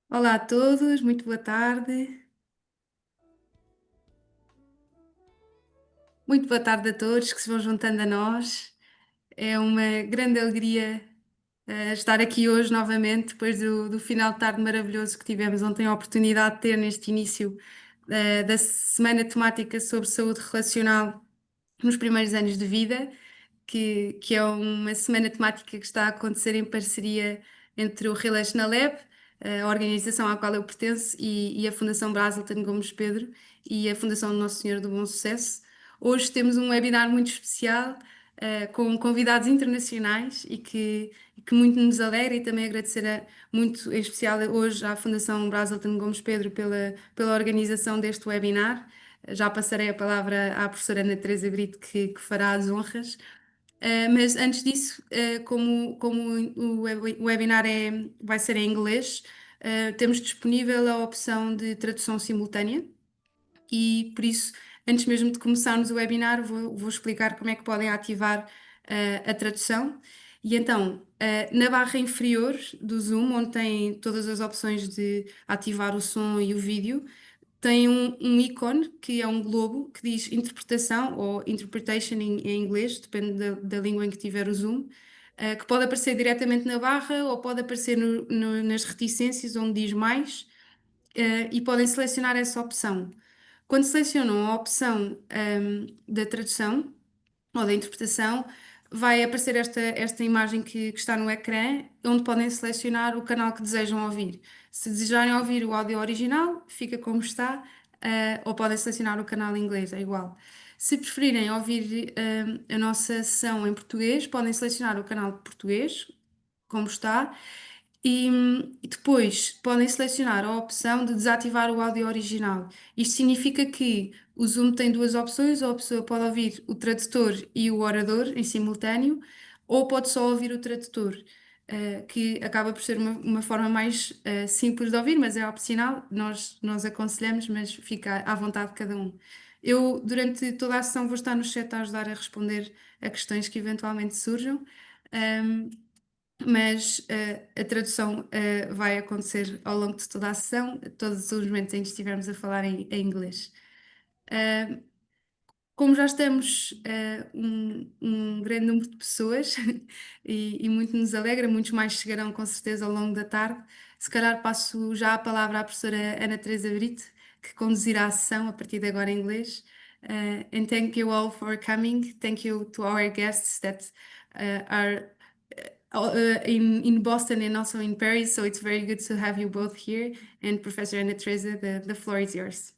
Olá a todos, muito boa tarde. Muito boa tarde a todos que se vão juntando a nós. É uma grande alegria estar aqui hoje novamente, depois do final de tarde maravilhoso que tivemos ontem a oportunidade de ter neste início da Semana Temática sobre Saúde Relacional nos Primeiros Anos de Vida, que é uma semana temática que está a acontecer em parceria entre o Relational Lab, a organização à qual eu pertenço, e a Fundação Brazelton Gomes Pedro e a Fundação Nosso Senhor do Bom Sucesso. Hoje temos um webinar muito especial, com convidados internacionais e que muito nos alegra, e também agradecer muito em especial hoje à Fundação Brazelton Gomes Pedro pela organização deste webinar. Já passarei a palavra à professora Ana Teresa Brito, que fará as honras. Mas antes disso, como o webinar vai ser em inglês, temos disponível a opção de tradução simultânea e, por isso, antes mesmo de começarmos o webinar, vou explicar como é que podem ativar a tradução. E então, na barra inferior do Zoom, onde tem todas as opções de ativar o som e o vídeo, tem um ícone que é um globo que diz interpretação ou interpretation em inglês, depende da língua em que tiver o Zoom, que pode aparecer diretamente na barra ou pode aparecer nas reticências onde diz mais, e podem selecionar essa opção. Quando selecionam a opção, da tradução ou da interpretação, vai aparecer esta imagem que está no ecrã, onde podem selecionar o canal que desejam ouvir. Se desejarem ouvir o áudio original, fica como está, ou podem selecionar o canal em inglês, é igual. Se preferirem ouvir, a nossa sessão em português, podem selecionar o canal de português, como está, e depois podem selecionar a opção de desativar o áudio original. Isto significa que o Zoom tem duas opções, ou a pessoa pode ouvir o tradutor e o orador em simultâneo, ou pode só ouvir o tradutor, que acaba por ser uma forma mais simples de ouvir, mas é opcional, nós aconselhamos, mas fica à vontade de cada um. Eu, durante toda a sessão, vou estar no chat a ajudar a responder a questões que eventualmente surjam. Um, mas a tradução vai acontecer ao longo de toda a sessão, todos os momentos em que estivermos a falar em inglês. Uh, Como já estamos um grande número de pessoas e muito nos alegra, muitos mais chegarão com certeza ao longo da tarde, se calhar passo já a palavra à professora Ana Teresa Brito, que conduzirá a sessão a partir de agora em inglês. And thank you all for coming. Thank you to our guests that are in Boston and also in Paris. So it's very good to have you both here. And Professor Ana Teresa, the floor is yours.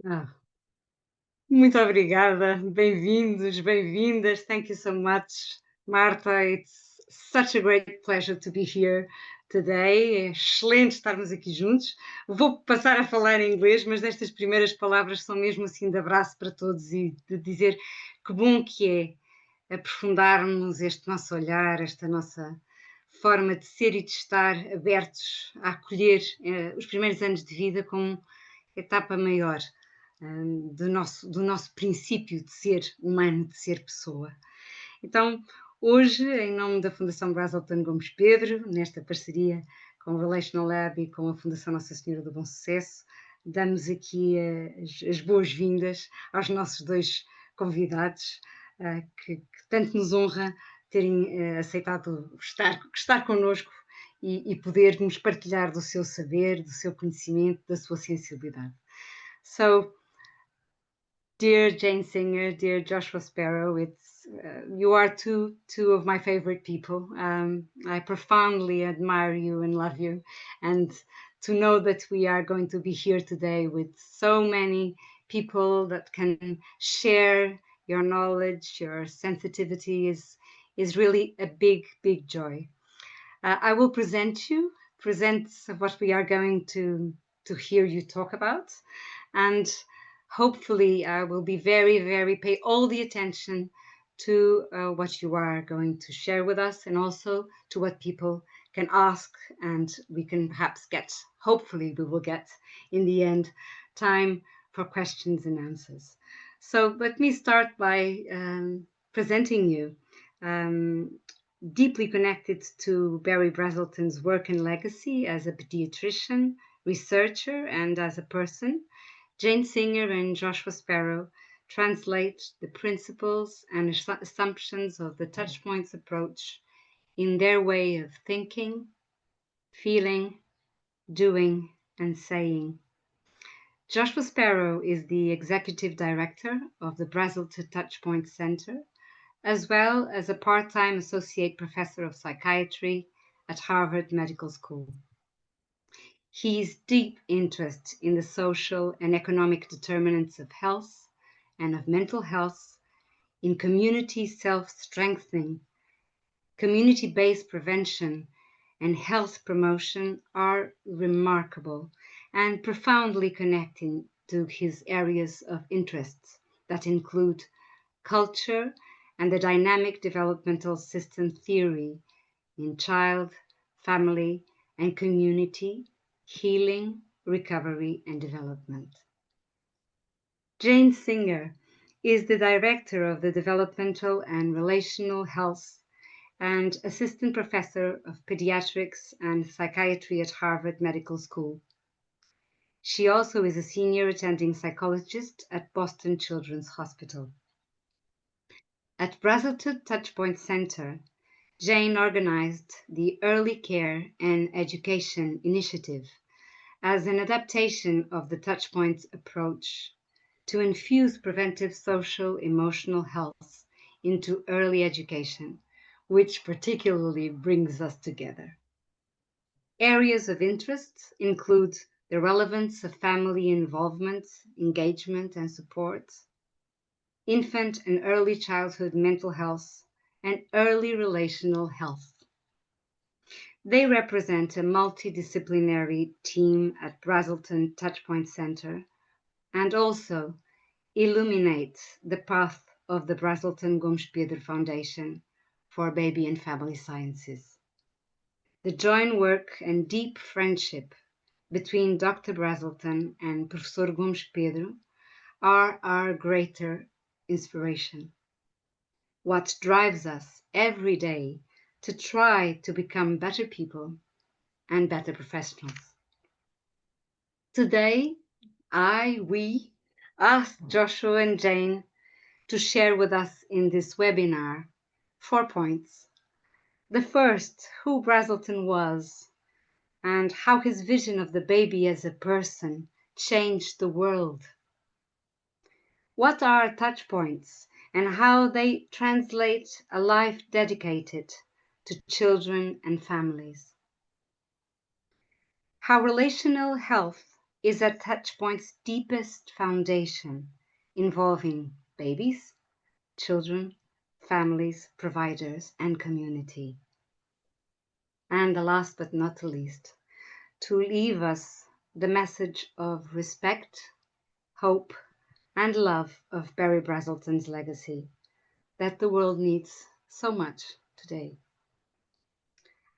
Ah, muito obrigada, bem-vindos, bem-vindas. Thank you so much, Marta. It's such a great pleasure to be here today. É excelente estarmos aqui juntos. Vou passar a falar em inglês, mas estas primeiras palavras são mesmo assim de abraço para todos e de dizer que bom que é aprofundarmos este nosso olhar, esta nossa forma de ser e de estar abertos a acolher os primeiros anos de vida como etapa maior do nosso princípio de ser humano, de ser pessoa. Então, hoje, em nome da Fundação Brazelton Gomes Pedro, nesta parceria com o Relational Lab e com a Fundação Nossa Senhora do Bom Sucesso, damos aqui as boas-vindas aos nossos dois convidados, que tanto nos honra terem aceitado estar connosco e podermos partilhar do seu saber, do seu conhecimento, da sua sensibilidade. So, dear Jane Singer, dear Joshua Sparrow, you are two of my favorite people. I profoundly admire you and love you, and to know that we are going to be here today with so many people that can share your knowledge, your sensitivity is really a big joy. I will present what we are going to hear you talk about, and hopefully I will be very pay all the attention to what you are going to share with us, and also to what people can ask, and we can perhaps hopefully we will get in the end time for questions and answers. So let me start by presenting you. deeply connected to Barry Brazelton's work and legacy as a pediatrician, researcher, and as a person, Jane Singer and Joshua Sparrow translate the principles and assumptions of the Touchpoints approach in their way of thinking, feeling, doing, and saying. Joshua Sparrow is the executive director of the Brazelton Touchpoints Center, as well as a part-time associate professor of psychiatry at Harvard Medical School. His deep interest in the social and economic determinants of health and of mental health, in community self-strengthening, community-based prevention, and health promotion are remarkable and profoundly connecting to his areas of interest that include culture and the dynamic developmental system theory in child, family, and community, healing, recovery, and development. Jane Singer is the director of the Developmental and Relational Health and assistant professor of pediatrics and psychiatry at Harvard Medical School. She also is a senior attending psychologist at Boston Children's Hospital. At Brazelton Touchpoints Center, Jane organized the Early Care and Education Initiative as an adaptation of the Touchpoints approach to infuse preventive social emotional health into early education, which particularly brings us together. Areas of interest include the relevance of family involvement, engagement, and support, infant and early childhood mental health, and early relational health. They represent a multidisciplinary team at Brazelton Touchpoint Center and also illuminate the path of the Brazelton Gomes Pedro Foundation for Baby and Family Sciences. The joint work and deep friendship between Dr. Brazelton and Professor Gomes Pedro are our greater inspiration. What drives us every day to try to become better people and better professionals. Today, we asked Joshua and Jane to share with us in this webinar 4 points. The first, who Brazelton was and how his vision of the baby as a person changed the world. What are touch points and how they translate a life dedicated to children and families. How relational health is at Touchpoint's deepest foundation, involving babies, children, families, providers, and community. And the last but not the least, to leave us the message of respect, hope, and love of Barry Brazelton's legacy that the world needs so much today.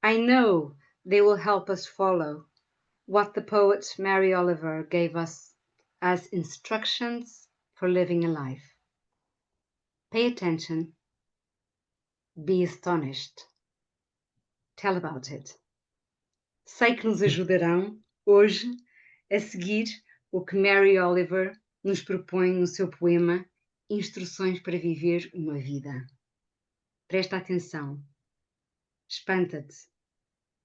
I know they will help us follow what the poet Mary Oliver gave us as instructions for living a life. Pay attention, be astonished, tell about it. Sei que nos ajudarão hoje a seguir o que Mary Oliver nos propõe no seu poema Instruções para Viver uma Vida. Presta atenção, espanta-te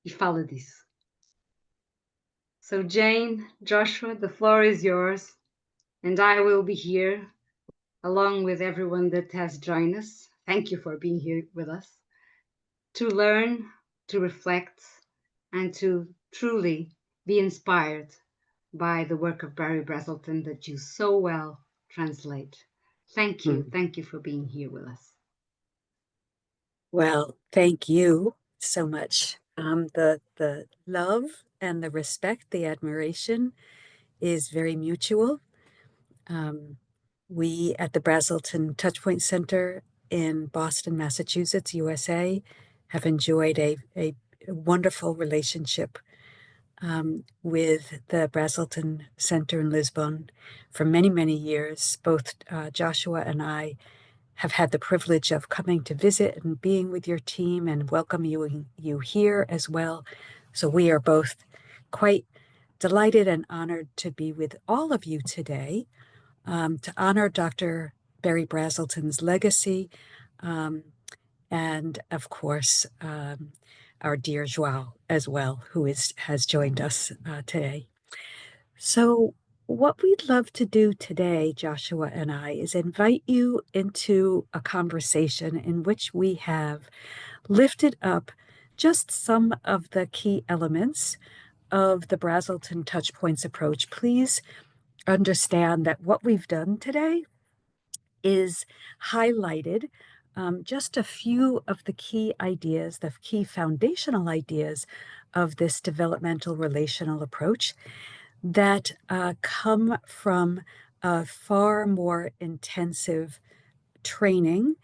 e fala disso. So Jane, Joshua, the floor is yours, and I will be here along with everyone that has joined us. Thank you for being here with us, to learn, to reflect, and to truly be inspired by the work of Barry Brazelton that you so well translate. Thank you. Thank you for being here with us. Well, thank you so much. The love and the respect, the admiration is very mutual. We at the Brazelton Touchpoint Center in Boston, Massachusetts, USA, have enjoyed a wonderful relationship with the Brazelton Center in Lisbon for many, many years. Both Joshua and I have had the privilege of coming to visit and being with your team and welcoming you here as well. So we are both quite delighted and honored to be with all of you today to honor Dr. Barry Brazelton's legacy and, of course, our dear Joao as well, who has joined us today. So what we'd love to do today, Joshua and I, is invite you into a conversation in which we have lifted up just some of the key elements of the Brazelton Touchpoints approach. Please understand that what we've done today is highlighted just a few of the key ideas, the key foundational ideas of this developmental relational approach that come from a far more intensive training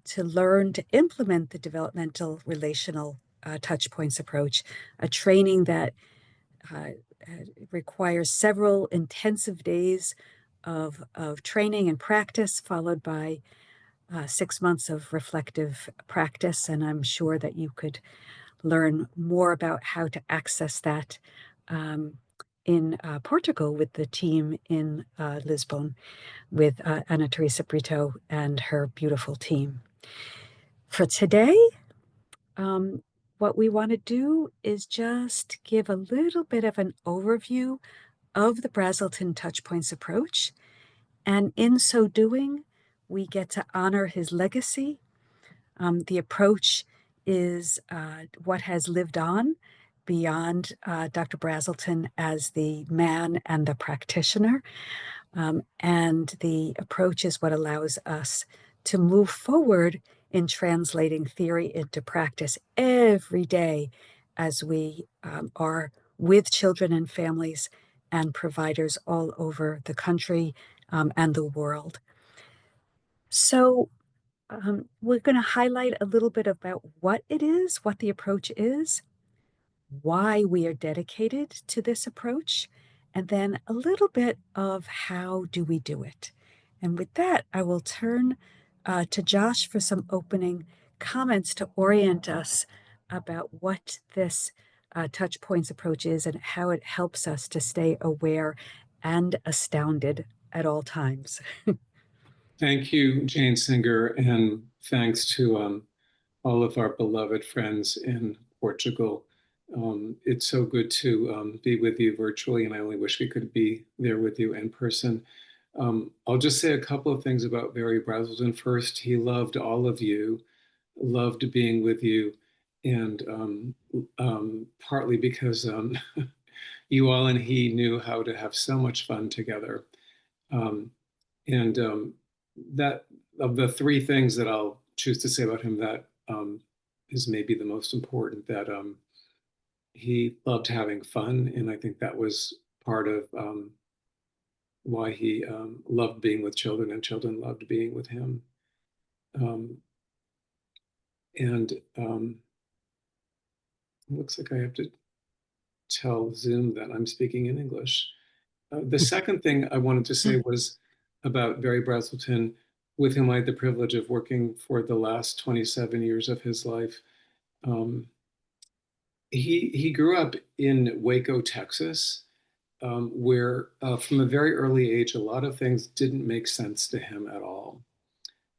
to learn to implement the developmental relational touchpoints approach, a training that requires several intensive days of training and practice, followed by 6 months of reflective practice. And I'm sure that you could learn more about how to access that in Portugal with the team in Lisbon with Ana Teresa Brito and her beautiful team. For today, what we want to do is just give a little bit of an overview of the Brazelton Touchpoints approach. And in so doing, we get to honor his legacy. The approach is what has lived on beyond Dr. Brazelton as the man and the practitioner. And the approach is what allows us to move forward in translating theory into practice every day as we are with children and families and providers all over the country and the world. So we're going to highlight a little bit about what it is, what the approach is, why we are dedicated to this approach, and then a little bit of how do we do it. And with that, I will turn to Josh for some opening comments to orient us about what this Touchpoints approach is and how it helps us to stay aware and astounded at all times. Thank you, Jane Singer, and thanks to all of our beloved friends in Portugal. It's so good to be with you virtually, and I only wish we could be there with you in person. I'll just say a couple of things about Barry Brazelton. First, he loved all of you, loved being with you, and partly because you all and he knew how to have so much fun together. That of the three things that I'll choose to say about him, that is maybe the most important, that he loved having fun. And I think that was part of why he loved being with children and children loved being with him. It looks like I have to tell Zoom that I'm speaking in English. The second thing I wanted to say was about Barry Brazelton, with whom I had the privilege of working for the last 27 years of his life. He grew up in Waco, Texas, where from a very early age, a lot of things didn't make sense to him at all.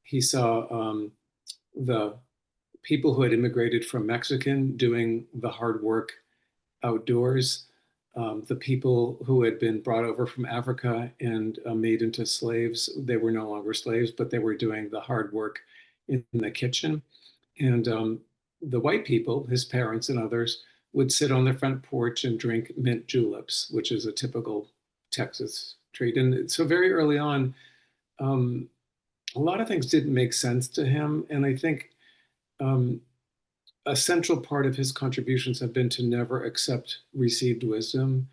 He saw the people who had immigrated from Mexico doing the hard work outdoors, the people who had been brought over from Africa and made into slaves. They were no longer slaves, but they were doing the hard work in the kitchen. And the white people, his parents and others, would sit on their front porch and drink mint juleps, which is a typical Texas treat. And so very early on, a lot of things didn't make sense to him. And I think a central part of his contributions have been to never accept received wisdom,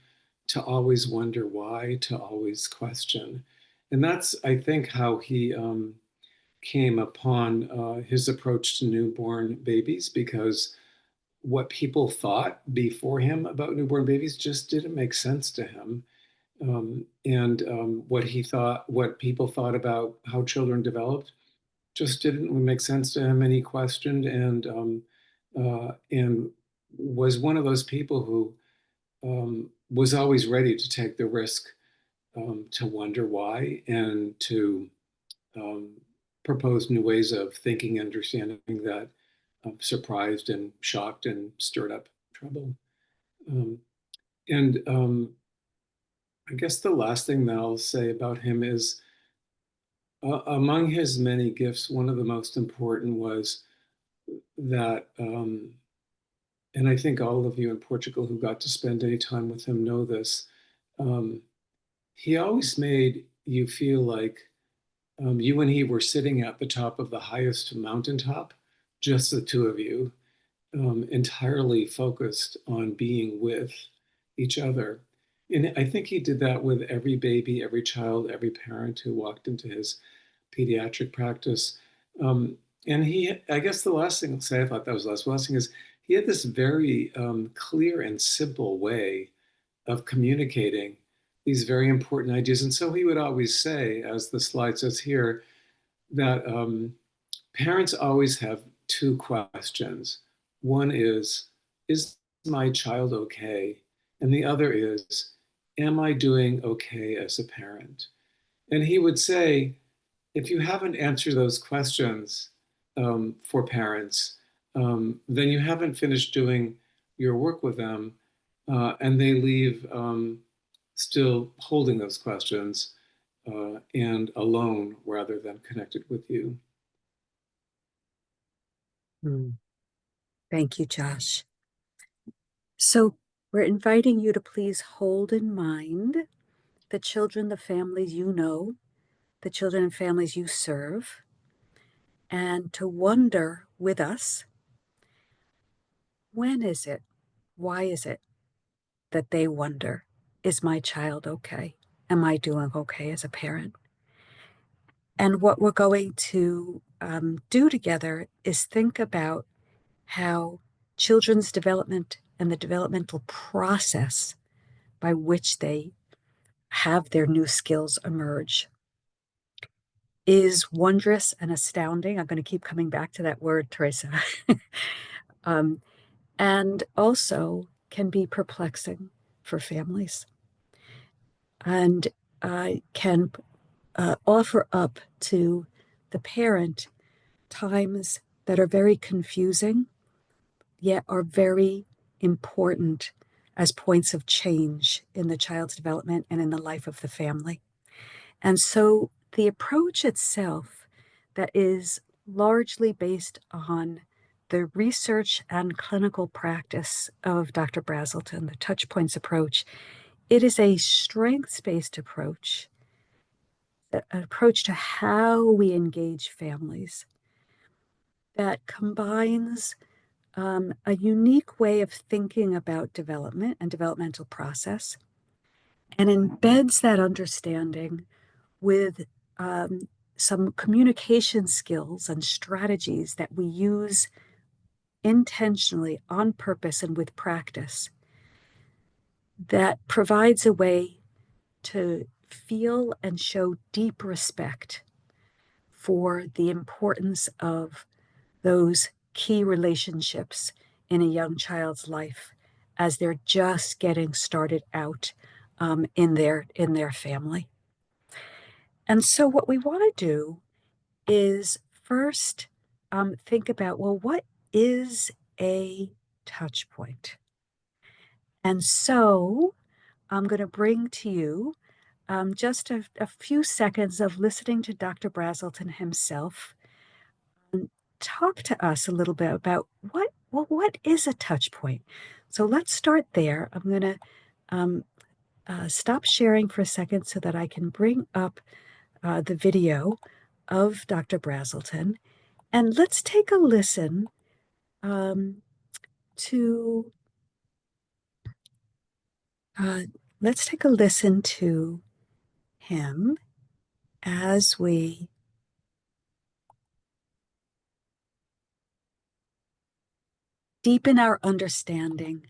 to always wonder why, to always question. And that's, I think, how he came upon his approach to newborn babies, because what people thought before him about newborn babies just didn't make sense to him. what people thought about how children developed just didn't make sense to him, and he questioned and was one of those people who was always ready to take the risk to wonder why and to propose new ways of thinking and understanding that surprised and shocked and stirred up trouble. And I guess the last thing that I'll say about him is among his many gifts, one of the most important was that, and I think all of you in Portugal who got to spend any time with him know this, he always made you feel like you and he were sitting at the top of the highest mountaintop, just the two of you, entirely focused on being with each other. And I think he did that with every baby, every child, every parent who walked into his pediatric practice. And I guess the last thing I'll say, I thought that was the last thing is he had this very clear and simple way of communicating these very important ideas. And so he would always say, as the slide says here, that parents always have two questions. One is my child okay? And the other is, am I doing okay as a parent? And he would say, if you haven't answered those questions for parents, then you haven't finished doing your work with them, and they leave still holding those questions and alone rather than connected with you. Thank you, Josh. So we're inviting you to please hold in mind the children, the families you know, the children and families you serve, and to wonder with us, when is it, why is it that they wonder, is my child okay? Am I doing okay as a parent? And what we're going to do together is think about how children's development and the developmental process by which they have their new skills emerge is wondrous and astounding. I'm going to keep coming back to that word, Teresa. And also can be perplexing for families and can offer up to the parent times that are very confusing, yet are very important as points of change in the child's development and in the life of the family. And so the approach itself that is largely based on the research and clinical practice of Dr. Brazelton, the Touchpoints approach, it is a strengths-based approach, an approach to how we engage families that combines a unique way of thinking about development and developmental process and embeds that understanding with some communication skills and strategies that we use intentionally, on purpose, and with practice that provides a way to feel and show deep respect for the importance of those key relationships in a young child's life as they're just getting started out in their family. And so what we want to do is first think about, well, what is a touch point? And so I'm going to bring to you just a few seconds of listening to Dr. Brazelton himself talk to us a little bit about what is a touch point. So let's start there. I'm going to stop sharing for a second so that I can bring up the video of Dr. Brazelton, and let's take a listen to him as we deepen our understanding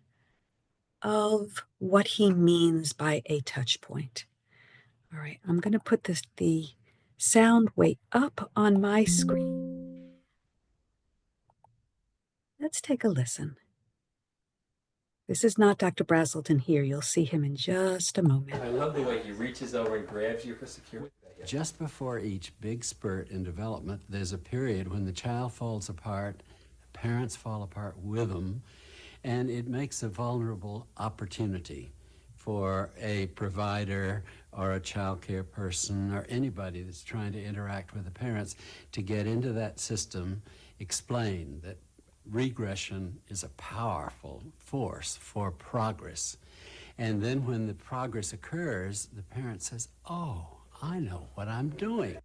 of what he means by a touch point. All right, I'm going to put the sound way up on my screen. Let's take a listen. This is not Dr. Brazelton here. You'll see him in just a moment. I love the way he reaches over and grabs you for security. Just before each big spurt in development, there's a period when the child falls apart, parents fall apart with them, and it makes a vulnerable opportunity for a provider or a child care person or anybody that's trying to interact with the parents to get into that system, explain that regression is a powerful force for progress. And then when the progress occurs, the parent says, oh, I know what I'm doing.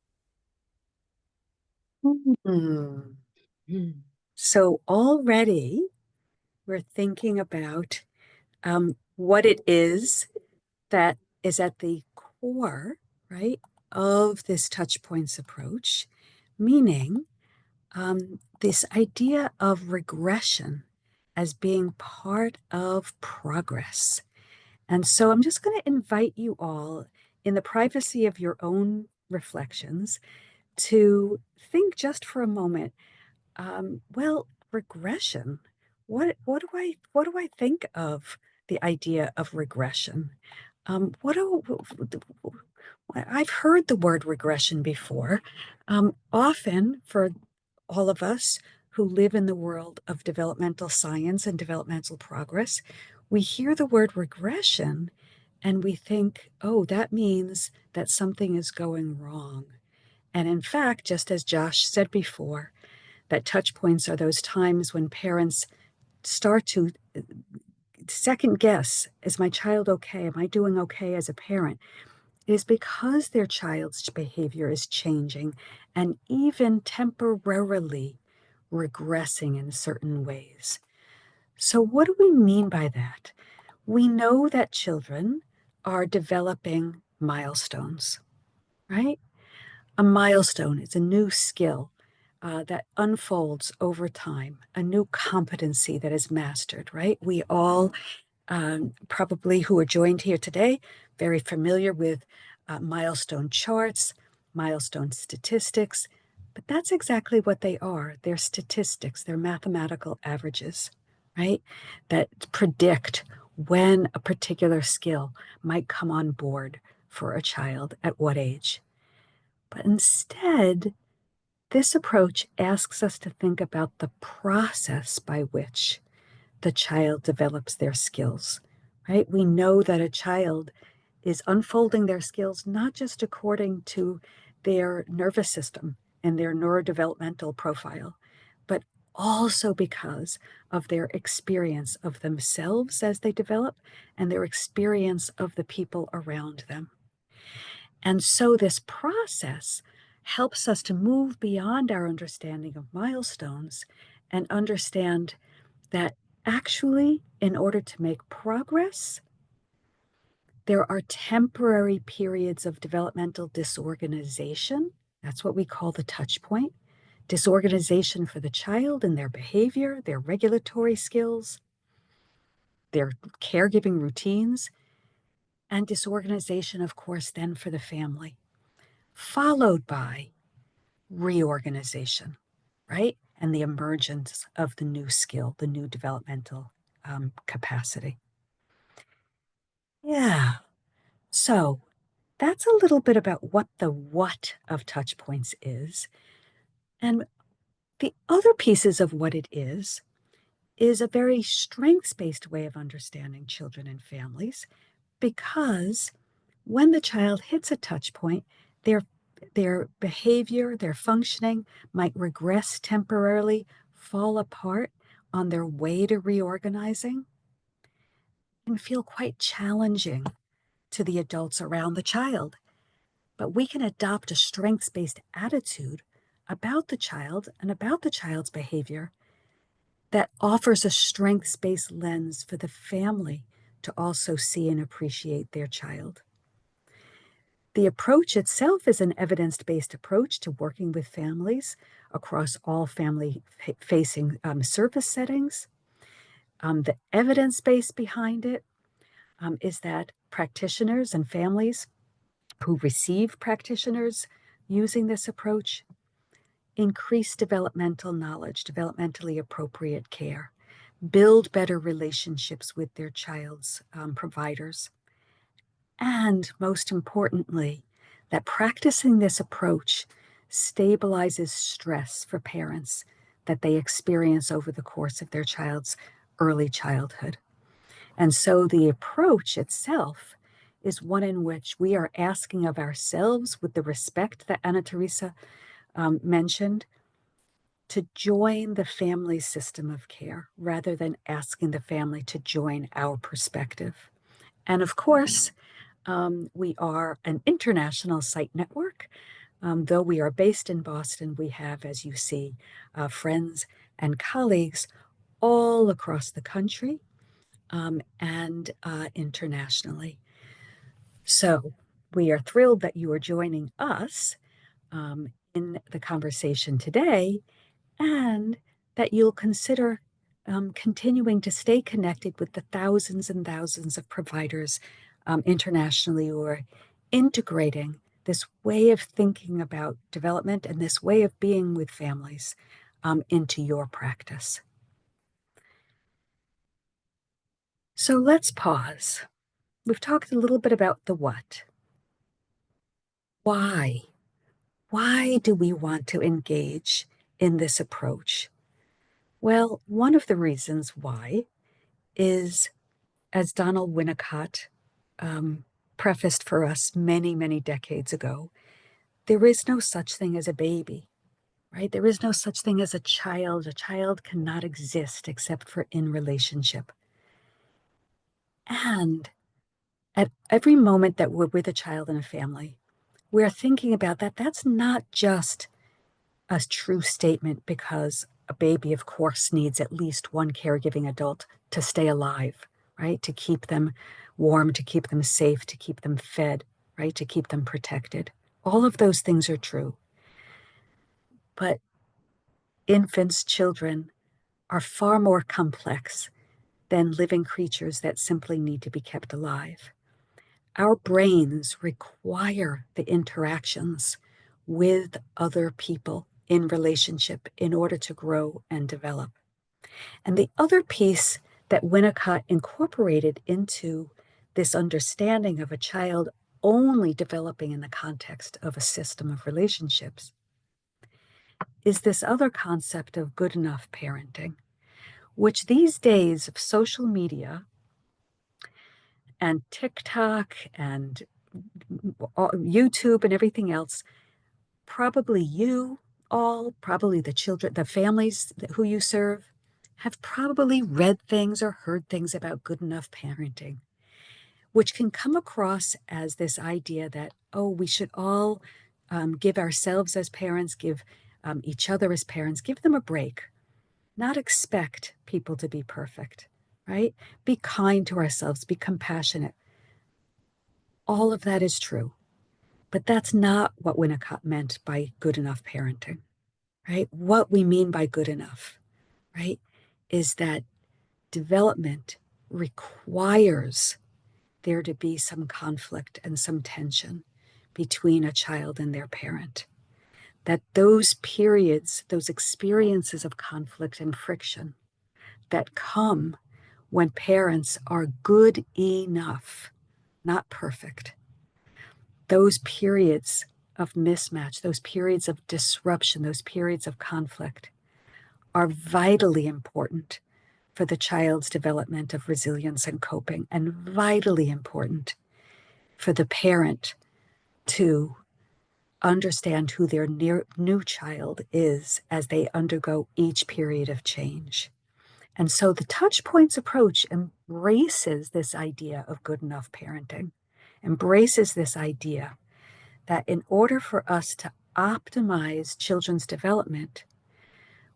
So already we're thinking about what it is that is at the core, right, of this touch points approach, meaning this idea of regression as being part of progress. And so I'm just going to invite you all, in the privacy of your own reflections, to think just for a moment, well, regression. What do I think of the idea of regression? I've heard the word regression before. Often for all of us who live in the world of developmental science and developmental progress, we hear the word regression and we think, oh, that means that something is going wrong. And in fact, just as Josh said before, that touch points are those times when parents start to second guess, is my child okay? Am I doing okay as a parent? It is because their child's behavior is changing and even temporarily regressing in certain ways. So what do we mean by that? We know that children are developing milestones, right? A milestone is a new skill that unfolds over time, a new competency that is mastered, right? We all probably who are joined here today, very familiar with milestone charts, milestone statistics, but that's exactly what they are. They're statistics, they're mathematical averages, right? That predict when a particular skill might come on board for a child at what age. But instead, this approach asks us to think about the process by which the child develops their skills, right? We know that a child is unfolding their skills not just according to their nervous system and their neurodevelopmental profile, but also because of their experience of themselves as they develop and their experience of the people around them. And so this process helps us to move beyond our understanding of milestones and understand that actually, in order to make progress, there are temporary periods of developmental disorganization. That's what we call the touch point. Disorganization for the child and their behavior, their regulatory skills, their caregiving routines, and disorganization, of course, then for the family, followed by reorganization, right? And the emergence of the new skill, the new developmental capacity. Yeah. So that's a little bit about what the what of touch points is. And the other pieces of what it is a very strengths-based way of understanding children and families, because when the child hits a touch point, their behavior, their functioning might regress temporarily, fall apart on their way to reorganizing, and feel quite challenging to the adults around the child. But we can adopt a strengths-based attitude about the child and about the child's behavior that offers a strengths-based lens for the family to also see and appreciate their child. The approach itself is an evidence-based approach to working with families across all family-facing service settings. The evidence base behind it is that practitioners and families who receive practitioners using this approach increase developmental knowledge, developmentally appropriate care, build better relationships with their child's providers, and most importantly, that practicing this approach stabilizes stress for parents that they experience over the course of their child's early childhood. And so the approach itself is one in which we are asking of ourselves, with the respect that Anna Teresa mentioned, to join the family system of care rather than asking the family to join our perspective. And of course, we are an international site network. Though we are based in Boston, we have, as you see, friends and colleagues all across the country and internationally. So we are thrilled that you are joining us in the conversation today, and that you'll consider continuing to stay connected with the thousands and thousands of providers internationally who are integrating this way of thinking about development and this way of being with families into your practice. So let's pause. We've talked a little bit about the what. Why? Why do we want to engage in this approach? Well, one of the reasons why is, as Donald Winnicott prefaced for us many, many decades ago, there is no such thing as a baby, right? There is no such thing as a child. A child cannot exist except for in relationship. And at every moment that we're with a child in a family, we're thinking about that. That's not just a true statement, because a baby, of course, needs at least one caregiving adult to stay alive, right? To keep them warm, to keep them safe, to keep them fed, right? To keep them protected. All of those things are true. But infants, children, are far more complex than living creatures that simply need to be kept alive. Our brains require the interactions with other people in relationship in order to grow and develop. And the other piece that Winnicott incorporated into this understanding of a child only developing in the context of a system of relationships is this other concept of good enough parenting, which these days of social media and TikTok and YouTube and everything else, probably you all, probably the children, the families who you serve, have probably read things or heard things about good enough parenting, which can come across as this idea that, oh, we should all give ourselves as parents, give each other as parents, give them a break, not expect people to be perfect, right? Be kind to ourselves, be compassionate. All of that is true, but that's not what Winnicott meant by good enough parenting, right? What we mean by good enough, right, is that development requires there to be some conflict and some tension between a child and their parent. That those periods, those experiences of conflict and friction that come when parents are good enough, not perfect, those periods of mismatch, those periods of disruption, those periods of conflict are vitally important for the child's development of resilience and coping, and vitally important for the parent to understand who their new child is as they undergo each period of change. And so the Touchpoints approach embraces this idea of good enough parenting, embraces this idea that in order for us to optimize children's development,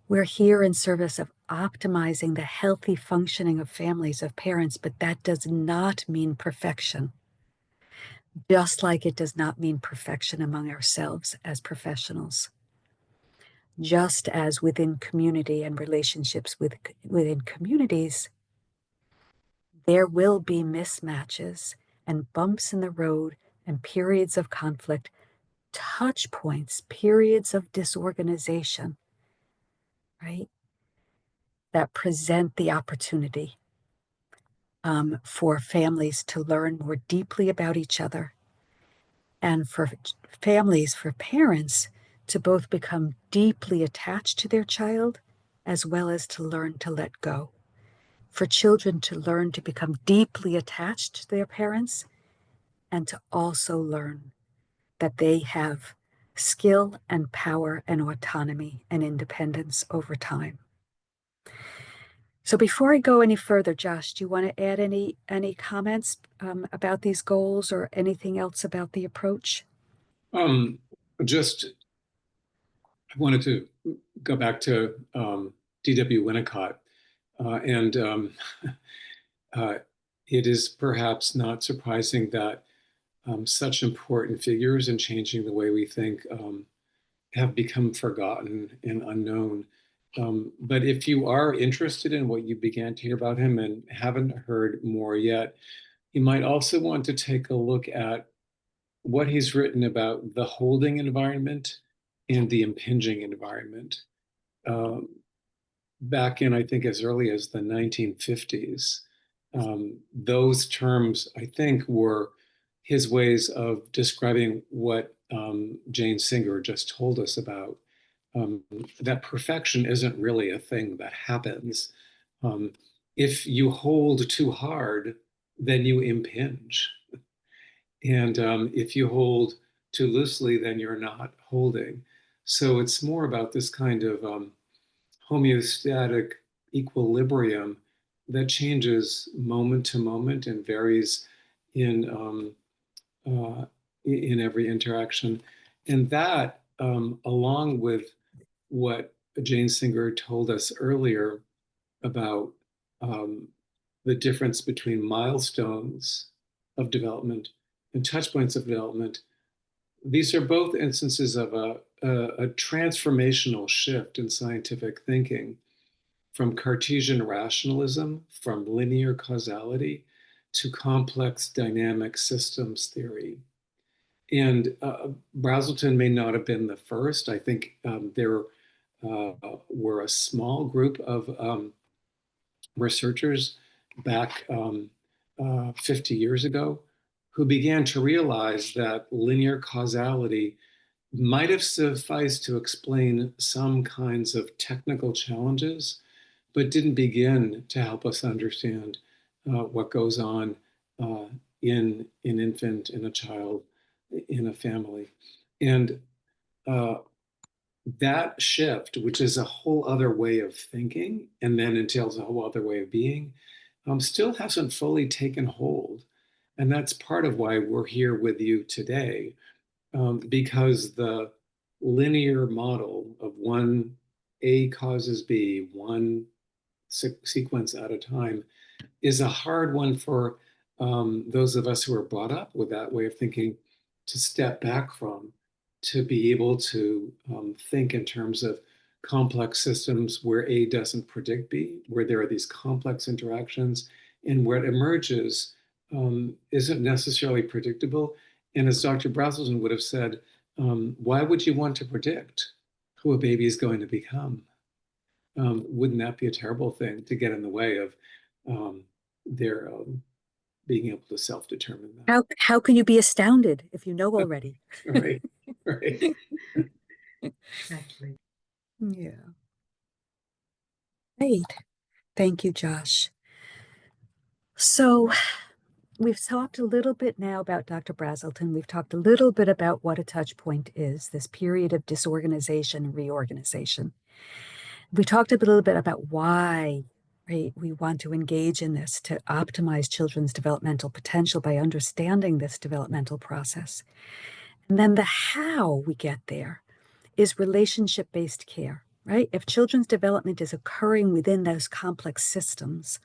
we're here in service of optimizing the healthy functioning of families, of parents, but that does not mean perfection. Just like it does not mean perfection among ourselves as professionals. Just as within community and relationships within communities, There will be mismatches and bumps in the road and periods of conflict, touch points, periods of disorganization, right? That present the opportunity for families to learn more deeply about each other, and for families, for parents, to both become deeply attached to their child as well as to learn to let go. For children to learn to become deeply attached to their parents and to also learn that they have skill and power and autonomy and independence over time. So before I go any further, Josh, do you want to add any comments about these goals or anything else about the approach? Just, I wanted to go back to D.W. Winnicott, and it is perhaps not surprising that such important figures in changing the way we think have become forgotten and unknown. But if you are interested in what you began to hear about him and haven't heard more yet, you might also want to take a look at what he's written about the holding environment and the impinging environment. Back in, I think, as early as the 1950s, those terms, I think, were his ways of describing what Jane Singer just told us about, that perfection isn't really a thing that happens. If you hold too hard, then you impinge. And if you hold too loosely, then you're not holding. So it's more about this kind of homeostatic equilibrium that changes moment to moment and varies in every interaction. And that, along with what Jane Singer told us earlier about the difference between milestones of development and touch points of development, these are both instances of a transformational shift in scientific thinking from Cartesian rationalism, from linear causality, to complex dynamic systems theory. And Brazelton may not have been the first. I think there were a small group of researchers back 50 years ago who began to realize that linear causality might have sufficed to explain some kinds of technical challenges, but didn't begin to help us understand what goes on in an infant, in a child, in a family. And that shift, which is a whole other way of thinking and then entails a whole other way of being, still hasn't fully taken hold. And that's part of why we're here with you today, because the linear model of one A causes B, one sequence at a time, is a hard one for those of us who are brought up with that way of thinking to step back from, to be able to think in terms of complex systems where A doesn't predict B, where there are these complex interactions, and where it emerges isn't necessarily predictable. And as Dr. Brazelton would have said, why would you want to predict who a baby is going to become? Wouldn't that be a terrible thing to get in the way of their being able to self-determine that? How can you be astounded if you know already? Right, right. Exactly. Yeah. Great. Thank you, Josh. So we've talked a little bit now about Dr. Brazelton. We've talked a little bit about what a touch point is, this period of disorganization and reorganization. We talked a little bit about why, right, we want to engage in this to optimize children's developmental potential by understanding this developmental process. And then the how we get there is relationship-based care, right? If children's development is occurring within those complex systems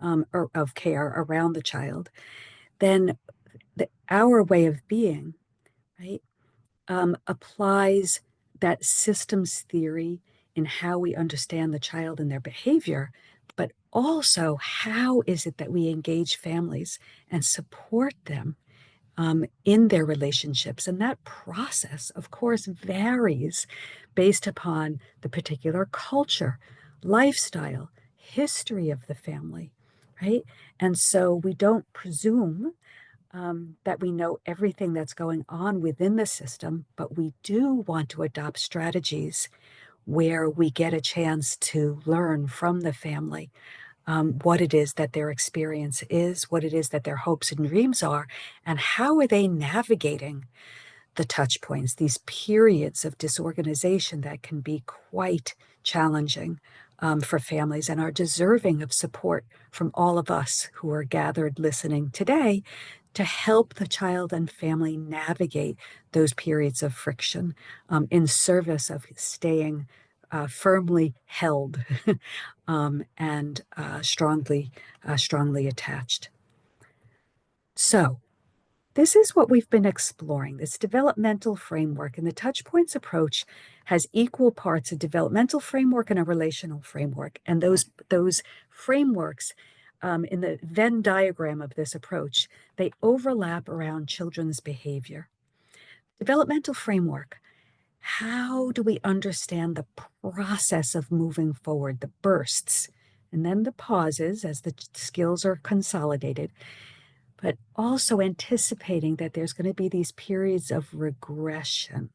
of care around the child, then our way of being, right, applies that systems theory in how we understand the child and their behavior, but also, how is it that we engage families and support them in their relationships? And that process, of course, varies based upon the particular culture, lifestyle, history of the family, right? And so we don't presume that we know everything that's going on within the system, but we do want to adopt strategies where we get a chance to learn from the family what it is that their experience is, what it is that their hopes and dreams are, and how are they navigating the touch points, these periods of disorganization that can be quite challenging for families and are deserving of support from all of us who are gathered listening today to help the child and family navigate those periods of friction in service of staying firmly held and strongly attached. So this is what we've been exploring, this developmental framework. And the Touchpoints approach has equal parts a developmental framework and a relational framework. And those frameworks in the Venn diagram of this approach, they overlap around children's behavior. Developmental framework. How do we understand the process of moving forward, the bursts, and then the pauses as the skills are consolidated, but also anticipating that there's going to be these periods of regression.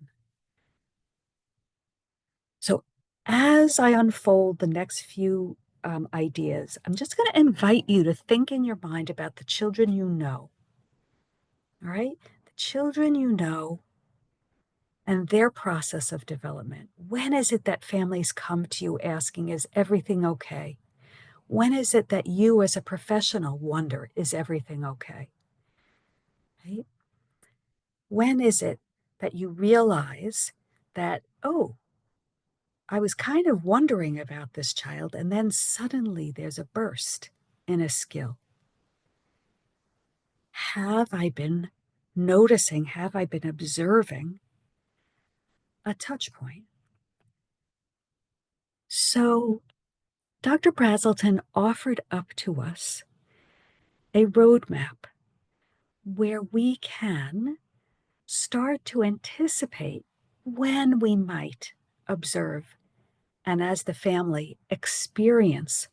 So as I unfold the next few ideas, I'm just going to invite you to think in your mind about the children you know, all right? The children you know and their process of development. When is it that families come to you asking, is everything okay? When is it that you as a professional wonder, is everything okay? Right? When is it that you realize that, oh, I was kind of wondering about this child, and then suddenly there's a burst in a skill? Have I been noticing, have I been observing a touch point? So Dr. Brazelton offered up to us a roadmap where we can start to anticipate when we might observe and, as the family, experience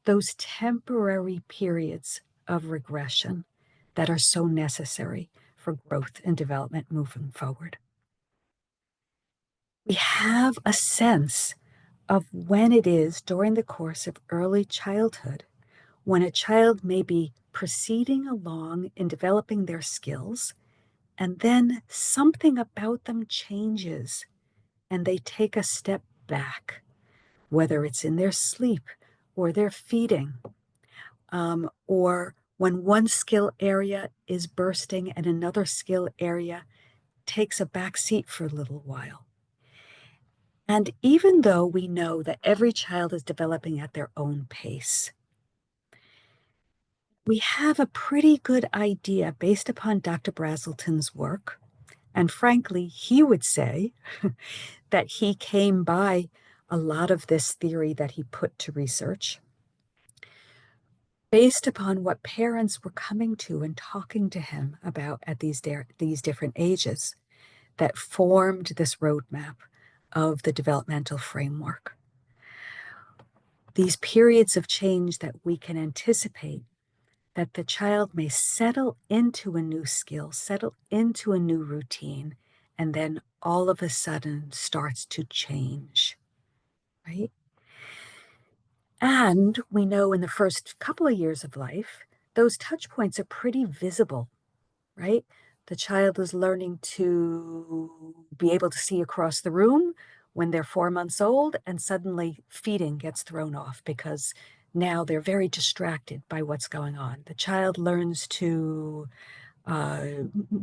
those temporary periods of regression that are so necessary for growth and development moving forward. We have a sense of when it is during the course of early childhood when a child may be proceeding along in developing their skills, and then something about them changes and they take a step back, whether it's in their sleep or their feeding, or when one skill area is bursting and another skill area takes a back seat for a little while. And even though we know that every child is developing at their own pace, we have a pretty good idea based upon Dr. Brazelton's work. And frankly, he would say that he came by a lot of this theory that he put to research based upon what parents were coming to and talking to him about at these different ages that formed this roadmap of the developmental framework. These periods of change that we can anticipate, that the child may settle into a new skill, settle into a new routine, and then all of a sudden starts to change, right? And we know in the first couple of years of life, those touch points are pretty visible, right? The child is learning to be able to see across the room when they're 4 months old, and suddenly feeding gets thrown off because now they're very distracted by what's going on. The child learns to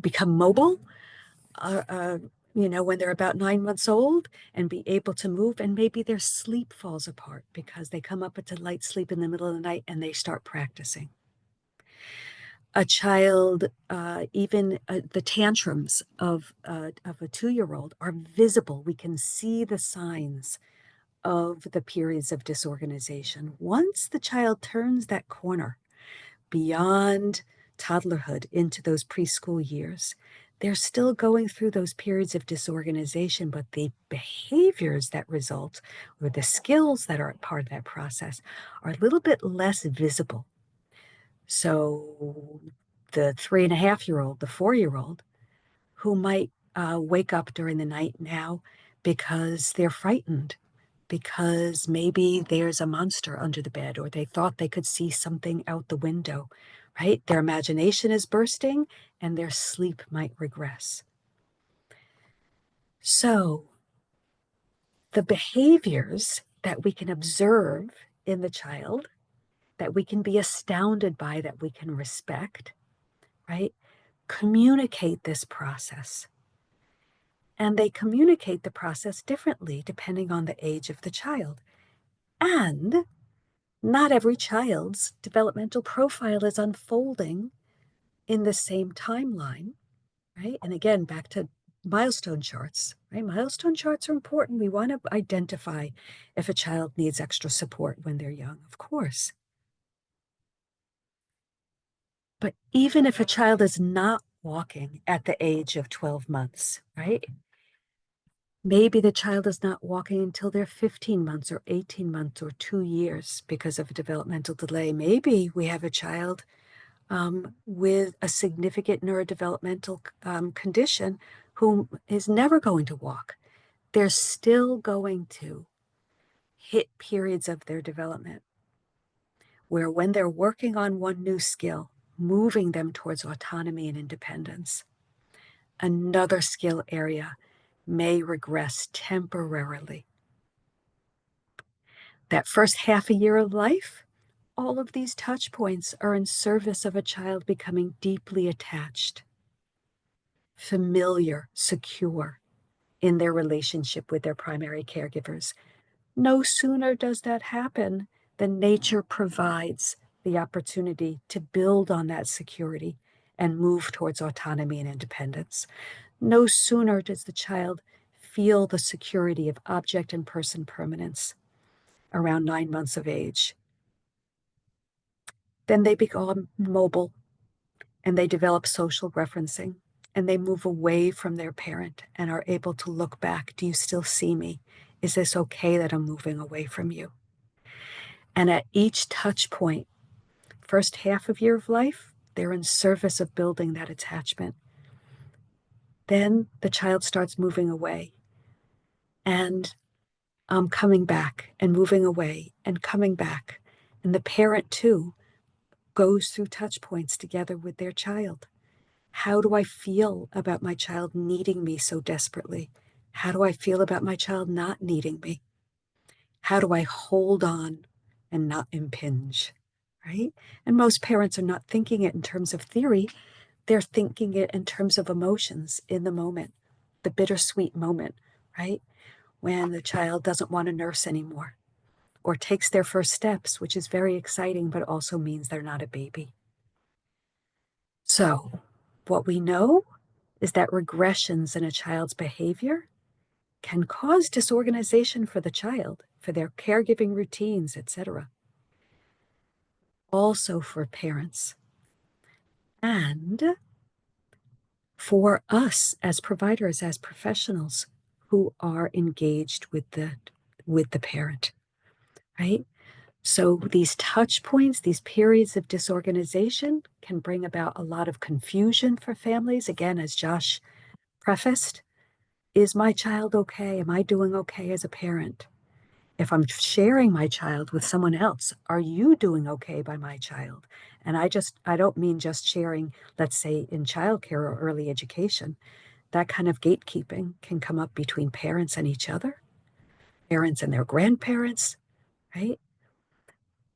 become mobile, when they're about 9 months old and be able to move, and maybe their sleep falls apart because they come up into light sleep in the middle of the night and they start practicing. A child, even the tantrums of a 2-year-old are visible. We can see the signs of the periods of disorganization. Once the child turns that corner beyond toddlerhood into those preschool years, they're still going through those periods of disorganization, but the behaviors that result, or the skills that are part of that process, are a little bit less visible. So the 3.5-year-old, the 4-year-old, who might wake up during the night now because they're frightened, because maybe there's a monster under the bed, or they thought they could see something out the window, right? Their imagination is bursting and their sleep might regress. So the behaviors that we can observe in the child, that we can be astounded by, that we can respect, right, communicate this process. And they communicate the process differently depending on the age of the child. And not every child's developmental profile is unfolding in the same timeline, right? And again, back to milestone charts, right? Milestone charts are important. We want to identify if a child needs extra support when they're young, of course. But even if a child is not walking at the age of 12 months, right? Maybe the child is not walking until they're 15 months or 18 months or 2 years because of a developmental delay. Maybe we have a child with a significant neurodevelopmental condition who is never going to walk. They're still going to hit periods of their development where, when they're working on one new skill, moving them towards autonomy and independence, another skill area may regress temporarily. That first half a year of life, all of these touch points are in service of a child becoming deeply attached, familiar, secure in their relationship with their primary caregivers. No sooner does that happen than nature provides the opportunity to build on that security and move towards autonomy and independence. No sooner does the child feel the security of object and person permanence around 9 months of age. Then they become mobile and they develop social referencing and they move away from their parent and are able to look back. Do you still see me? Is this okay that I'm moving away from you? And at each touch point, first half of year of life, they're in service of building that attachment. Then the child starts moving away and coming back and moving away and coming back. And the parent too goes through touch points together with their child. How do I feel about my child needing me so desperately? How do I feel about my child not needing me? How do I hold on and not impinge, right? And most parents are not thinking it in terms of theory. They're thinking it in terms of emotions in the moment, the bittersweet moment, right? When the child doesn't want to nurse anymore or takes their first steps, which is very exciting, but also means they're not a baby. So what we know is that regressions in a child's behavior can cause disorganization for the child, for their caregiving routines, etc. Also for parents. And for us as providers, as professionals who are engaged with the parent, right? So these touch points, these periods of disorganization can bring about a lot of confusion for families. Again, as Josh prefaced, is my child okay? Am I doing okay as a parent? If I'm sharing my child with someone else, are you doing okay by my child? And I don't mean just sharing, let's say in childcare or early education. That kind of gatekeeping can come up between parents and each other, parents and their grandparents, right?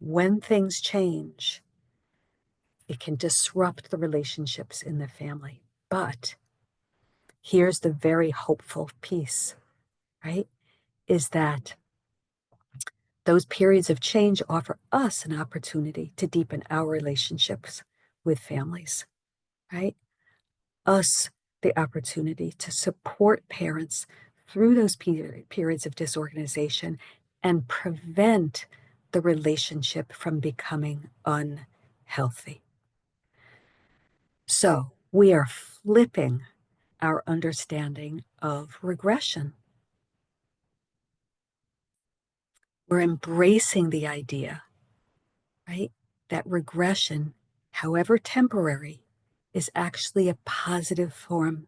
When things change, it can disrupt the relationships in the family. But here's the very hopeful piece, right? Is that those periods of change offer us an opportunity to deepen our relationships with families, right? Us the opportunity to support parents through those periods of disorganization and prevent the relationship from becoming unhealthy. So we are flipping our understanding of regression. We're embracing the idea, right, that regression, however temporary, is actually a positive form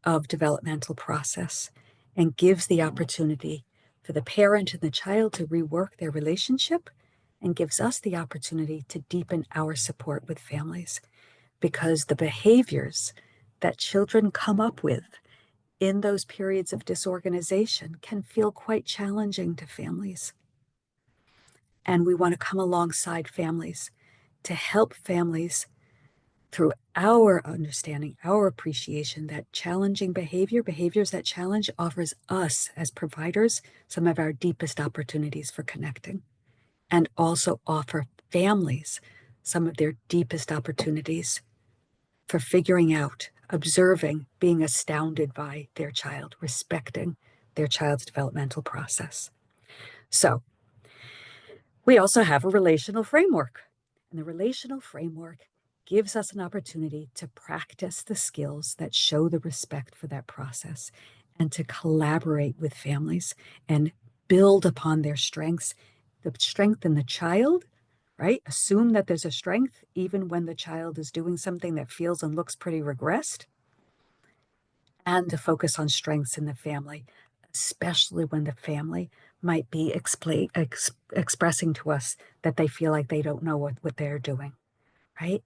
of developmental process and gives the opportunity for the parent and the child to rework their relationship and gives us the opportunity to deepen our support with families, because the behaviors that children come up with in those periods of disorganization can feel quite challenging to families. And we want to come alongside families to help families through our understanding, our appreciation that challenging behaviors that challenge, offers us as providers some of our deepest opportunities for connecting, and also offer families some of their deepest opportunities for figuring out, observing, being astounded by their child, respecting their child's developmental process. So we also have a relational framework, and the relational framework gives us an opportunity to practice the skills that show the respect for that process and to collaborate with families and build upon their strengths, the strength in the child, right? Assume that there's a strength even when the child is doing something that feels and looks pretty regressed, and to focus on strengths in the family, especially when the family might be expressing to us that they feel like they don't know what they're doing, right?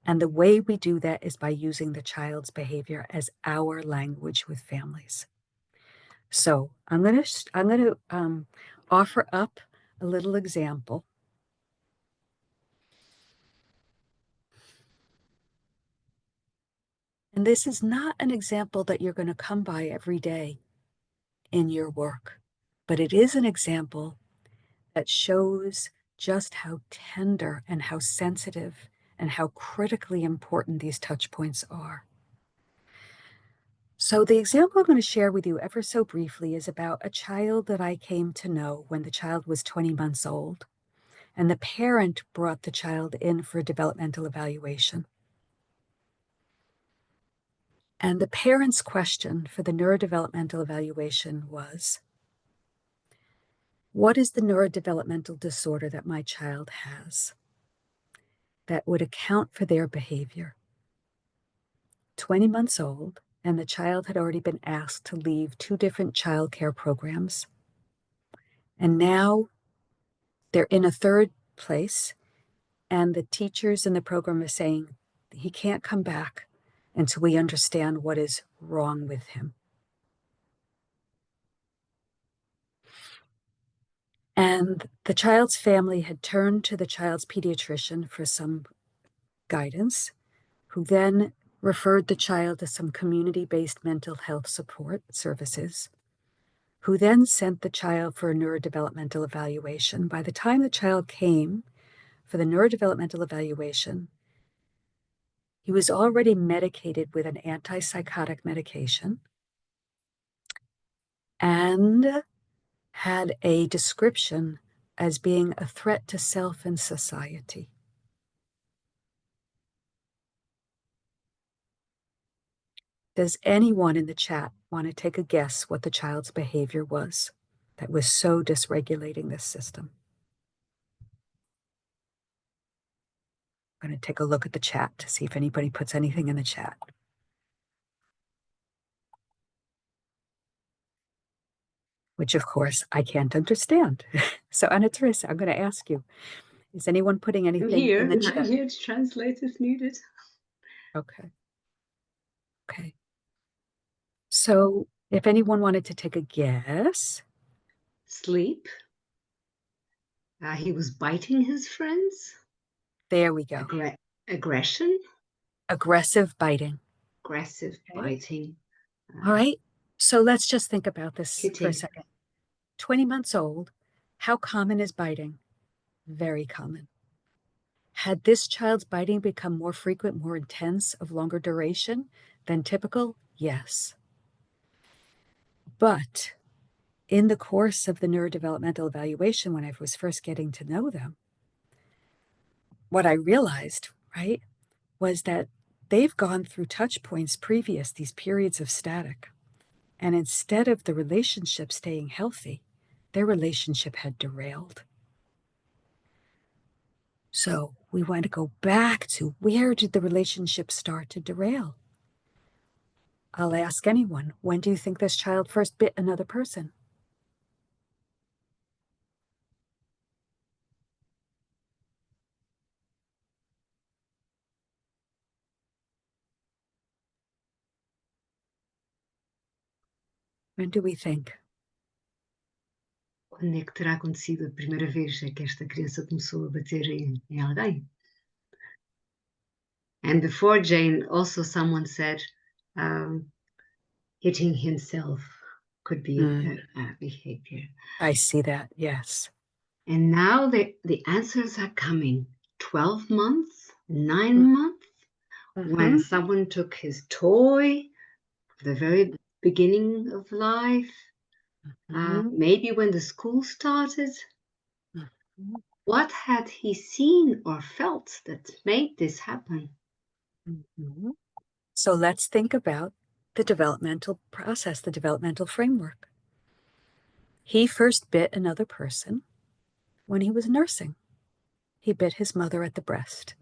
And the way we do that is by using the child's behavior as our language with families. So I'm going to offer up a little example. And this is not an example that you're going to come by every day in your work, but it is an example that shows just how tender and how sensitive and how critically important these touch points are. So the example I'm going to share with you ever so briefly is about a child that I came to know when the child was 20 months old, and the parent brought the child in for a developmental evaluation. And the parent's question for the neurodevelopmental evaluation was, what is the neurodevelopmental disorder that my child has that would account for their behavior? 20 months old, and the child had already been asked to leave 2 different child care programs. And now they're in a 3rd place, and the teachers in the program are saying he can't come back until we understand what is wrong with him. And the child's family had turned to the child's pediatrician for some guidance, who then referred the child to some community-based mental health support services, who then sent the child for a neurodevelopmental evaluation. By the time the child came for the neurodevelopmental evaluation, he was already medicated with an antipsychotic medication and had a description as being a threat to self and society. Does anyone in the chat want to take a guess what the child's behavior was that was so dysregulating this system? I'm going to take a look at the chat to see if anybody puts anything in the chat. Which, of course, I can't understand. So, Anna Teresa, I'm going to ask you, is anyone putting anything in the chat? I'm here to translate if needed. Okay. Okay. So, if anyone wanted to take a guess. Sleep. He was biting his friends. There we go. Aggression. Aggressive biting. Aggressive Okay. biting. All right. So let's just think about this Hitting. for a second. 20 months old. How common is biting? Very common. Had this child's biting become more frequent, more intense, of longer duration than typical? Yes. But in the course of the neurodevelopmental evaluation, when I was first getting to know them, what I realized, right, was that they've gone through touch points previous, these periods of static. And instead of the relationship staying healthy, their relationship had derailed. So we want to go back to, where did the relationship start to derail? I'll ask anyone, when do you think this child first bit another person? When do we think? Quando é que terá acontecido a primeira vez que esta criança começou a bater em alguém? And before Jane, also someone said hitting himself could be a behavior. I see that, yes. And now the answers are coming. 12 months, 9 months, when someone took his toy, the very beginning of life, maybe when the school started. What had he seen or felt that made this happen? So let's think about the developmental process, the developmental framework. He first bit another person when he was nursing. He bit his mother at the breast.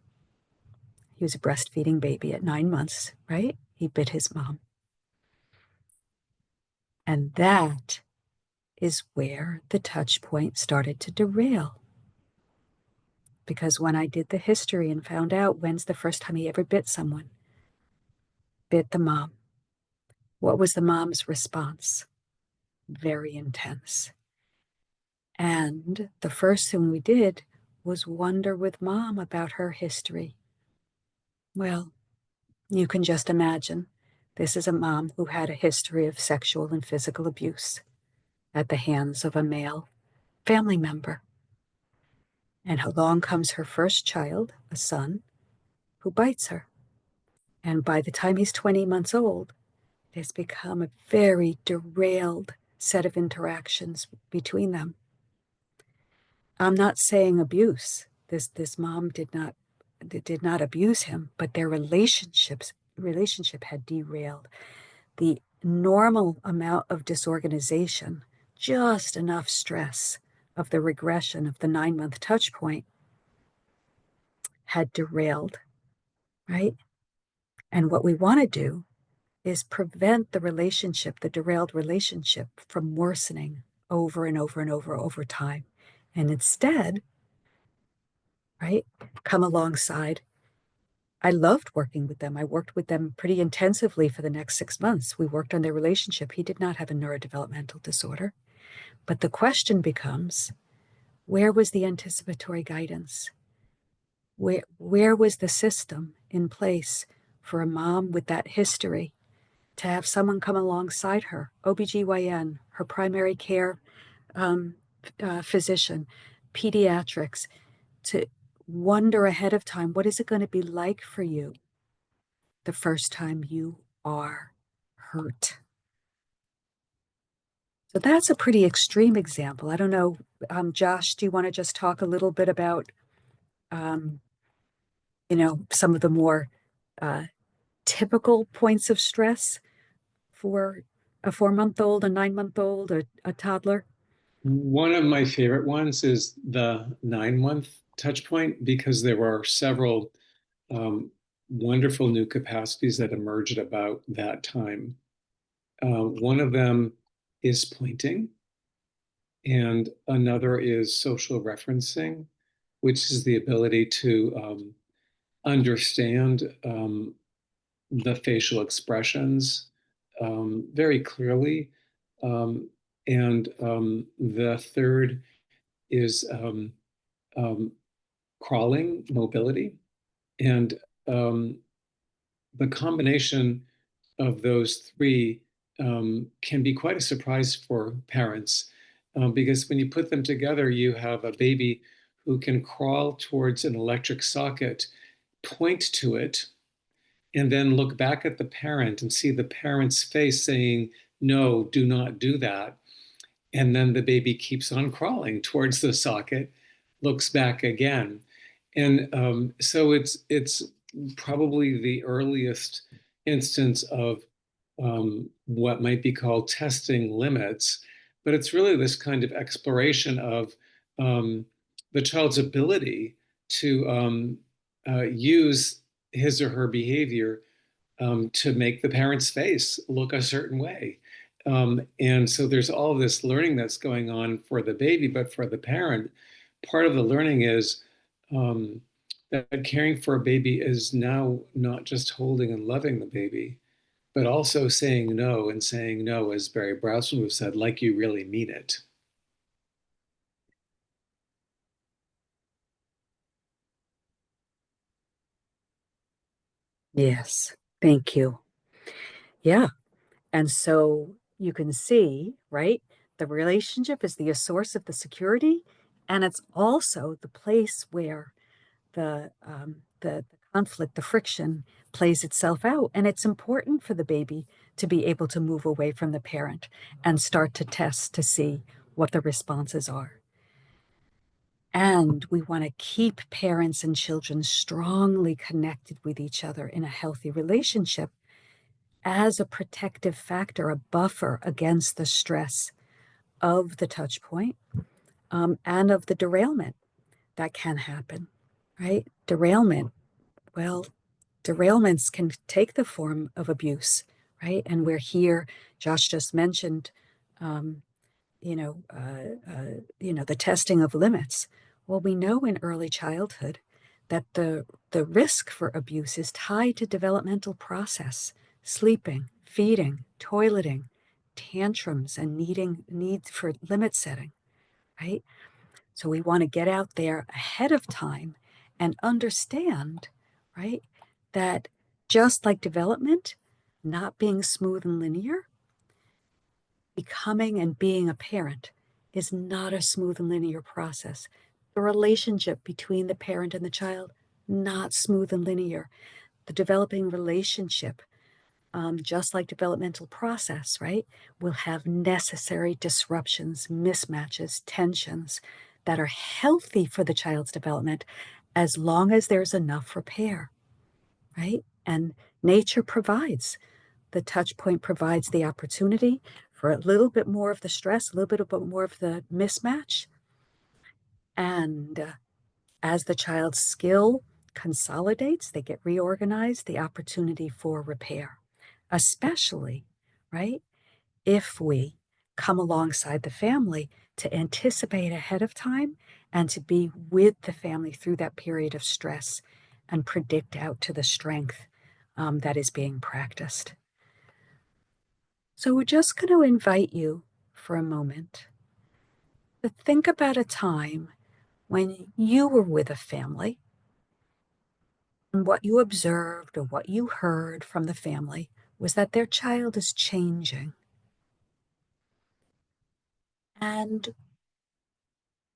He was a breastfeeding baby at 9 months, right? He bit his mom. And that is where the touch point started to derail. Because when I did the history and found out when's the first time he ever bit someone, bit the mom. What was the mom's response? Very intense. And the first thing we did was wonder with mom about her history. Well, you can just imagine. This is a mom who had a history of sexual and physical abuse at the hands of a male family member. And along comes her first child, a son, who bites her. And by the time he's 20 months old, it has become a very derailed set of interactions between them. I'm not saying abuse. This mom did not abuse him, but their relationship had derailed. The normal amount of disorganization, just enough stress of the regression of the 9-month touch point, had derailed, right? And what we want to do is prevent the relationship, the derailed relationship, from worsening over and over and over time. And instead, right, come alongside. I loved working with them. I worked with them pretty intensively for the next 6 months. We worked on their relationship. He did not have a neurodevelopmental disorder. But the question becomes, where was the anticipatory guidance? Where was the system in place for a mom with that history to have someone come alongside her, OBGYN, her primary care physician, pediatrics, to wonder ahead of time, what is it going to be like for you the first time you are hurt? So that's a pretty extreme example. I don't know, Josh, do you want to just talk a little bit about, some of the more typical points of stress for a 4-month-old, a 9-month-old, a toddler? One of my favorite ones is the 9-month touch point, because there are several wonderful new capacities that emerged at about that time. One of them is pointing, and another is social referencing, which is the ability to understand the facial expressions very clearly. And the third is crawling, mobility. And the combination of those three can be quite a surprise for parents, because when you put them together, you have a baby who can crawl towards an electric socket, point to it, and then look back at the parent and see the parent's face saying, no, do not do that. and then the baby keeps on crawling towards the socket, looks back again. And so it's probably the earliest instance of what might be called testing limits, but it's really this kind of exploration of the child's ability to use his or her behavior to make the parent's face look a certain way. And so there's all this learning that's going on for the baby, but for the parent, part of the learning is that caring for a baby is now not just holding and loving the baby, but also saying no, and saying no, as Barry Brazelton would have said, like you really mean it. Yes, thank you. Yeah. And so you can see, right? The relationship is the source of the security, and it's also the place where the conflict, the friction plays itself out. And it's important for the baby to be able to move away from the parent and start to test to see what the responses are. And we want to keep parents and children strongly connected with each other in a healthy relationship as a protective factor, a buffer against the stress of the touch point and of the derailment that can happen, right? Derailment, well, derailments can take the form of abuse, right? And we're here, Josh just mentioned, the testing of limits. Well, we know in early childhood that the risk for abuse is tied to developmental process, sleeping, feeding, toileting, tantrums, and need for limit setting, right? So we want to get out there ahead of time and understand, right, that just like development, not being smooth and linear, becoming and being a parent is not a smooth and linear process. The relationship between the parent and the child, not smooth and linear. The developing relationship, just like developmental process, right, will have necessary disruptions, mismatches, tensions that are healthy for the child's development as long as there's enough repair, right? And nature provides. The touch point provides the opportunity for a little bit more of the stress, a little bit more of the mismatch. And as the child's skill consolidates, they get reorganized, the opportunity for repair, especially, right, if we come alongside the family to anticipate ahead of time and to be with the family through that period of stress and predict out to the strength that is being practiced. So we're just going to invite you for a moment to think about a time when you were with a family and what you observed or what you heard from the family was that their child is changing. And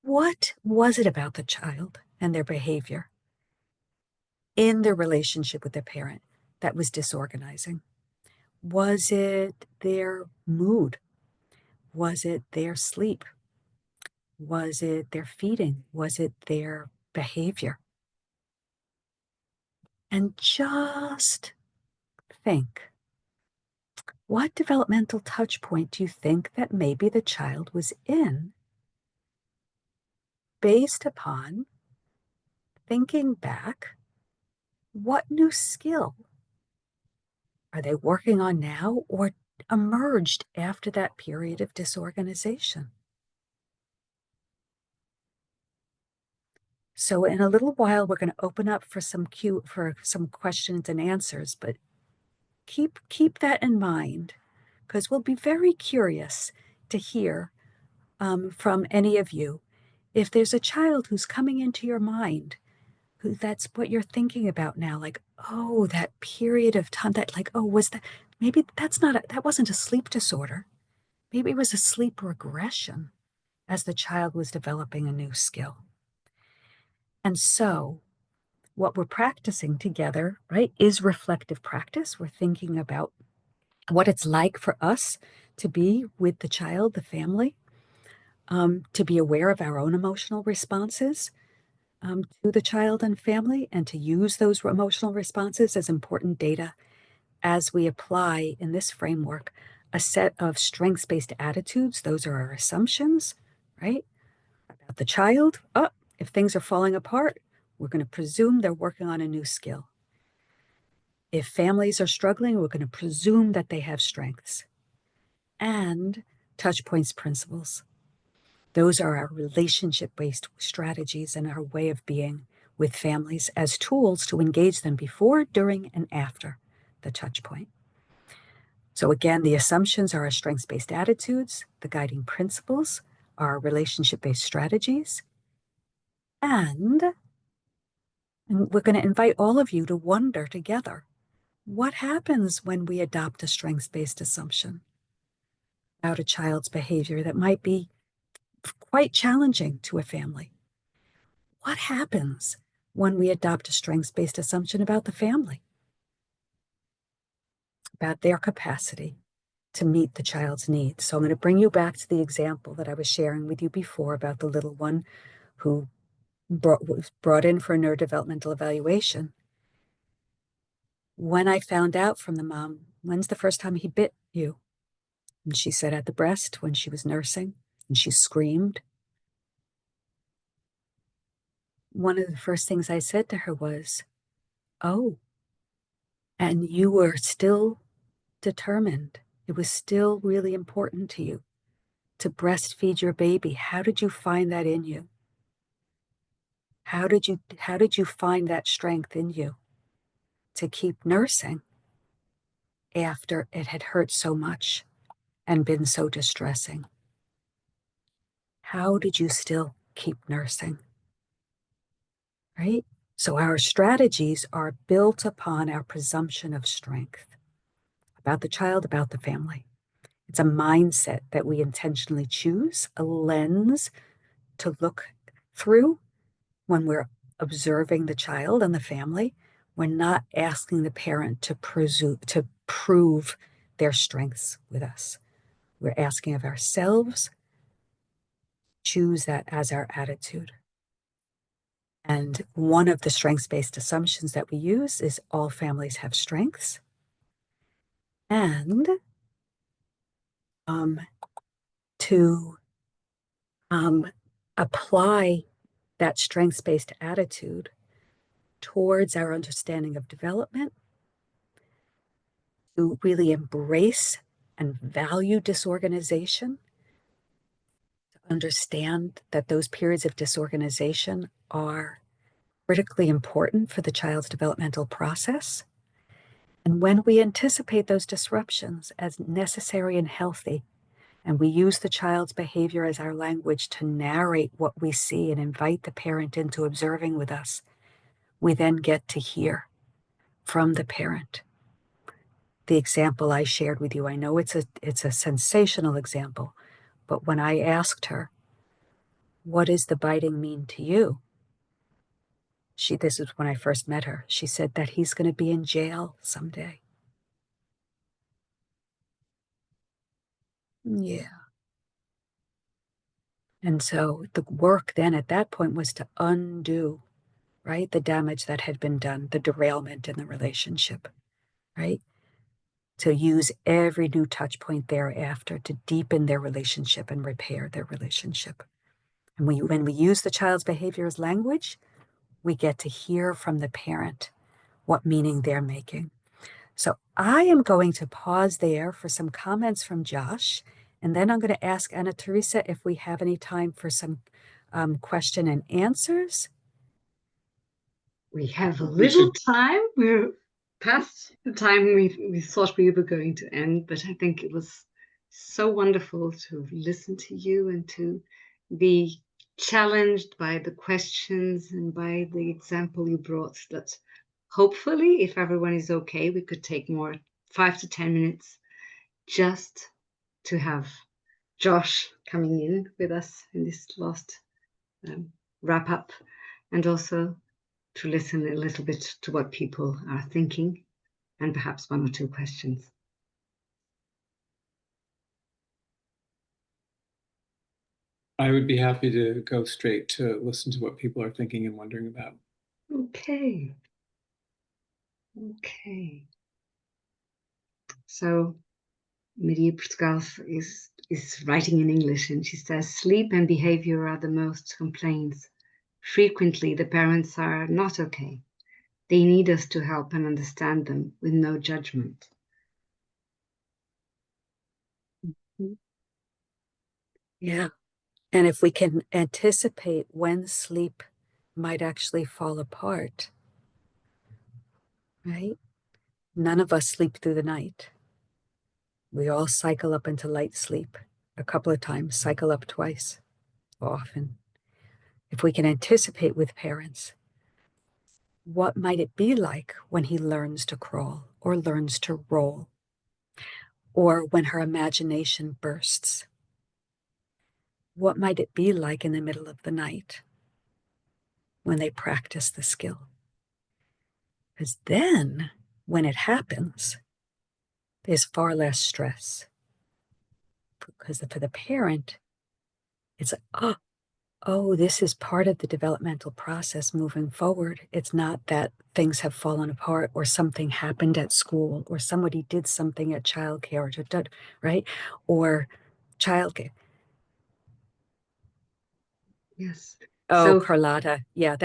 what was it about the child and their behavior in their relationship with their parent that was disorganizing? Was it their mood? Was it their sleep? Was it their feeding? Was it their behavior? And just think, what developmental touch point do you think that maybe the child was in based upon thinking back, what new skill are they working on now or emerged after that period of disorganization? So in a little while, we're going to open up for some questions and answers, but keep that in mind because we'll be very curious to hear from any of you if there's a child who's coming into your mind who that's what you're thinking about now, like, oh, that period of time that like, oh, was that maybe that wasn't a sleep disorder. Maybe it was a sleep regression as the child was developing a new skill. And so what we're practicing together, right, is reflective practice. We're thinking about what it's like for us to be with the child, the family, to be aware of our own emotional responses to the child and family, and to use those emotional responses as important data as we apply in this framework a set of strengths-based attitudes. Those are our assumptions, right? About the child. Oh, if things are falling apart, we're going to presume they're working on a new skill. If families are struggling, we're going to presume that they have strengths. And Touchpoints principles. Those are our relationship-based strategies and our way of being with families as tools to engage them before, during, and after the touch point. So again, the assumptions are our strengths-based attitudes. The guiding principles are our relationship-based strategies. And we're going to invite all of you to wonder together, what happens when we adopt a strengths-based assumption about a child's behavior that might be quite challenging to a family? What happens when we adopt a strengths-based assumption about the family, about their capacity to meet the child's needs? So I'm going to bring you back to the example that I was sharing with you before about the little one who was brought in for a neurodevelopmental evaluation. When I found out from the mom, when's the first time he bit you? And she said at the breast when she was nursing, and she screamed. One of the first things I said to her was, oh, and you were still determined. It was still really important to you to breastfeed your baby. How did you find that in you? How did you find that strength in you to keep nursing after it had hurt so much and been so distressing? How did you still keep nursing? Right? So our strategies are built upon our presumption of strength about the child, about the family. It's a mindset that we intentionally choose, a lens to look through when we're observing the child and the family. We're not asking the parent to prove their strengths with us. We're asking of ourselves, choose that as our attitude. And one of the strengths-based assumptions that we use is all families have strengths. And to apply that strengths-based attitude towards our understanding of development, to really embrace and value disorganization, to understand that those periods of disorganization are critically important for the child's developmental process. And when we anticipate those disruptions as necessary and healthy, and we use the child's behavior as our language to narrate what we see and invite the parent into observing with us, we then get to hear from the parent. The example I shared with you, I know it's a sensational example, but when I asked her, what does the biting mean to you? This is when I first met her. She said that he's going to be in jail someday. Yeah. And so the work then at that point was to undo, right, the damage that had been done, the derailment in the relationship, right? To use every new touch point thereafter to deepen their relationship and repair their relationship. And when we use the child's behavior as language, we get to hear from the parent what meaning they're making. So I am going to pause there for some comments from Josh, and then I'm going to ask Anna Teresa if we have any time for some question and answers. We have a little time. We're past the time we thought we were going to end, but I think it was so wonderful to listen to you and to be challenged by the questions and by the example you brought, that hopefully, if everyone is okay, we could take more 5 to 10 minutes just to have Josh coming in with us in this last wrap up, and also to listen a little bit to what people are thinking, and perhaps 1 or 2 questions. I would be happy to go straight to listen to what people are thinking and wondering about. Okay. So Maria Portugal is writing in English, and she says, sleep and behavior are the most complaints. Frequently, the parents are not okay. They need us to help and understand them with no judgment. Yeah. And if we can anticipate when sleep might actually fall apart, right? None of us sleep through the night. We all cycle up into light sleep a couple of times, cycle up twice, often. If we can anticipate with parents, what might it be like when he learns to crawl or learns to roll, or when her imagination bursts? What might it be like in the middle of the night when they practice the skill? Because then, when it happens, there's far less stress. Because for the parent, it's like, oh, this is part of the developmental process moving forward. It's not that things have fallen apart or something happened at school or somebody did something at childcare, right? Or childcare. Yes. Oh, So, Carlotta. Yeah,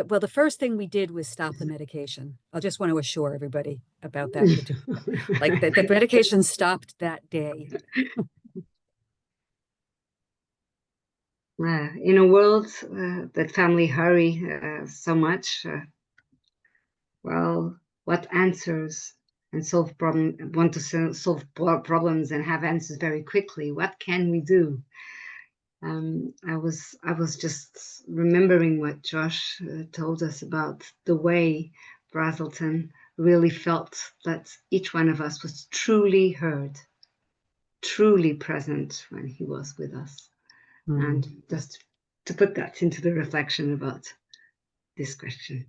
well, the first thing we did was stop the medication. I just want to assure everybody about that. Like the medication stopped that day. in a world that family hurry so much, well, what answers and want to solve problems and have answers very quickly? What can we do? I was just remembering what Josh told us about the way Brazelton really felt that each one of us was truly heard, truly present when he was with us. And just to put that into the reflection about this question.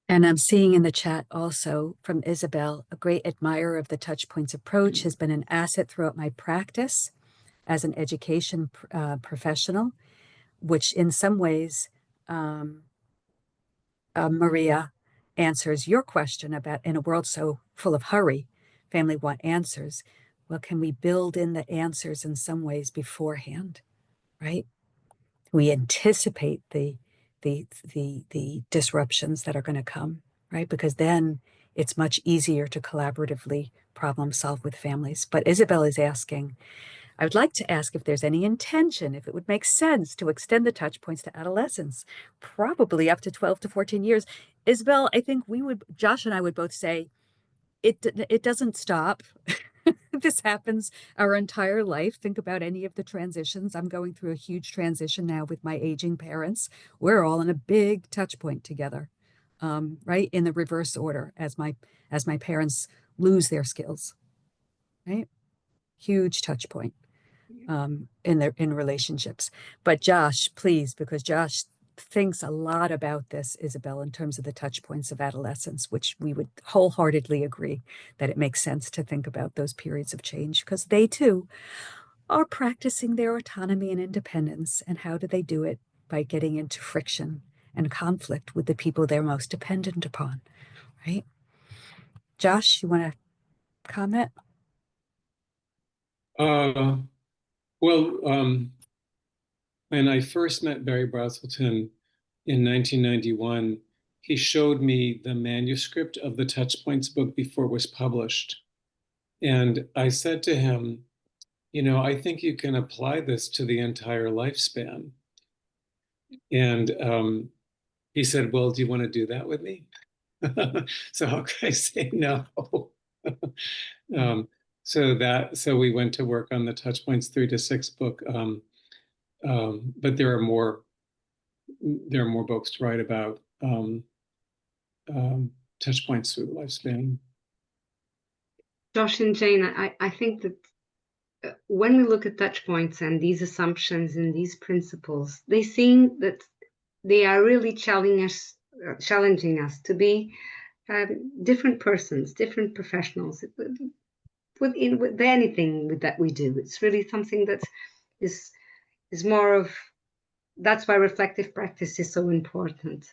And I'm seeing in the chat also from Isabel, a great admirer of the Touchpoints approach, has been an asset throughout my practice as an education professional, which in some ways, Maria answers your question about in a world so full of hurry, family want answers. Well, can we build in the answers in some ways beforehand, right? We anticipate the disruptions that are going to come, right? Because then it's much easier to collaboratively problem solve with families. But Isabel is asking, I would like to ask if there's any intention, if it would make sense to extend the touch points to adolescents, probably up to 12 to 14 years. Isabel, I think Josh and I would both say, it doesn't stop. This happens our entire life. Think about any of the transitions. I'm going through a huge transition now with my aging parents. We're all in a big touch point together, right? In the reverse order as my parents lose their skills, right? Huge touch point in relationships. But Josh, please, because Josh thinks a lot about this, Isabel, in terms of the touch points of adolescence, which we would wholeheartedly agree that it makes sense to think about those periods of change because they too are practicing their autonomy and independence. And how do they do it? By getting into friction and conflict with the people they're most dependent upon, right? Josh, you want to comment? When I first met Barry Brazelton in 1991, he showed me the manuscript of the Touchpoints book before it was published. And I said to him, I think you can apply this to the entire lifespan. And he said, well, do you want to do that with me? So how could I say no? So we went to work on the Touchpoints 3 to 6 book. But there are more books to write about touch points through the lifespan. Josh and Jane, I think that when we look at touch points and these assumptions and these principles, they seem that they are really challenging us to be different persons, different professionals. with anything that we do. It's really something that is more of, that's why reflective practice is so important.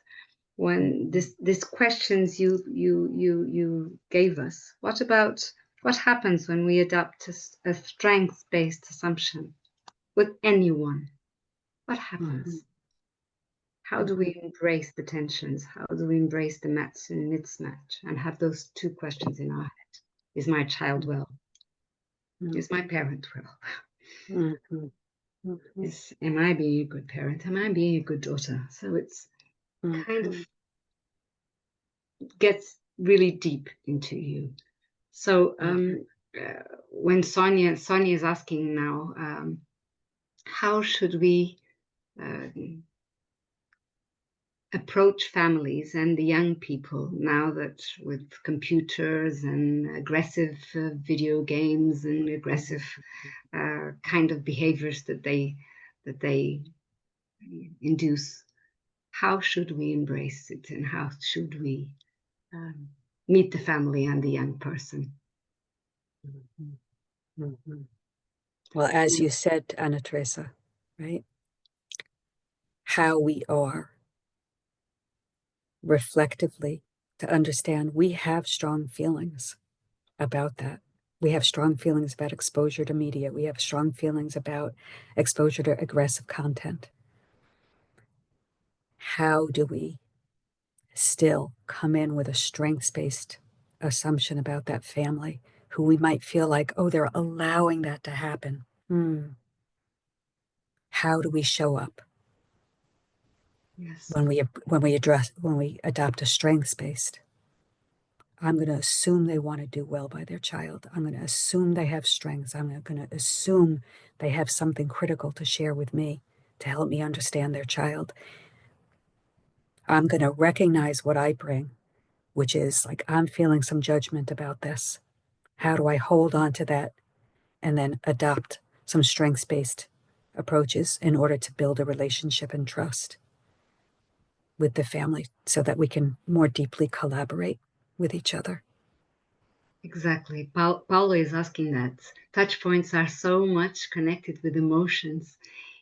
When these questions you gave us, what happens when we adopt a strengths-based assumption with anyone? What happens? How do we embrace the tensions? How do we embrace the match and mismatch and have those two questions in our head? Is my child well? Is my parent well? Am I being a good parent? Am I being a good daughter? So it's kind of gets really deep into you. So when Sonia is asking now, how should we approach families and the young people now that with computers and aggressive video games and aggressive kind of behaviors that they induce, how should we embrace it and how should we meet the family and the young person? Well, as you said, Ana Teresa, right? How we are reflectively to understand we have strong feelings about that. We have strong feelings about exposure to media. We have strong feelings about exposure to aggressive content. How do we still come in with a strengths-based assumption about that family who we might feel like, oh, they're allowing that to happen? How do we show up? Yes. When we adopt a strengths-based, I'm going to assume they want to do well by their child. I'm going to assume they have strengths. I'm going to assume they have something critical to share with me to help me understand their child. I'm going to recognize what I bring, which is like, I'm feeling some judgment about this. How do I hold on to that and then adopt some strengths-based approaches in order to build a relationship and trust with the family so that we can more deeply collaborate with each other? Exactly. Paulo is asking that. Touch points are so much connected with emotions.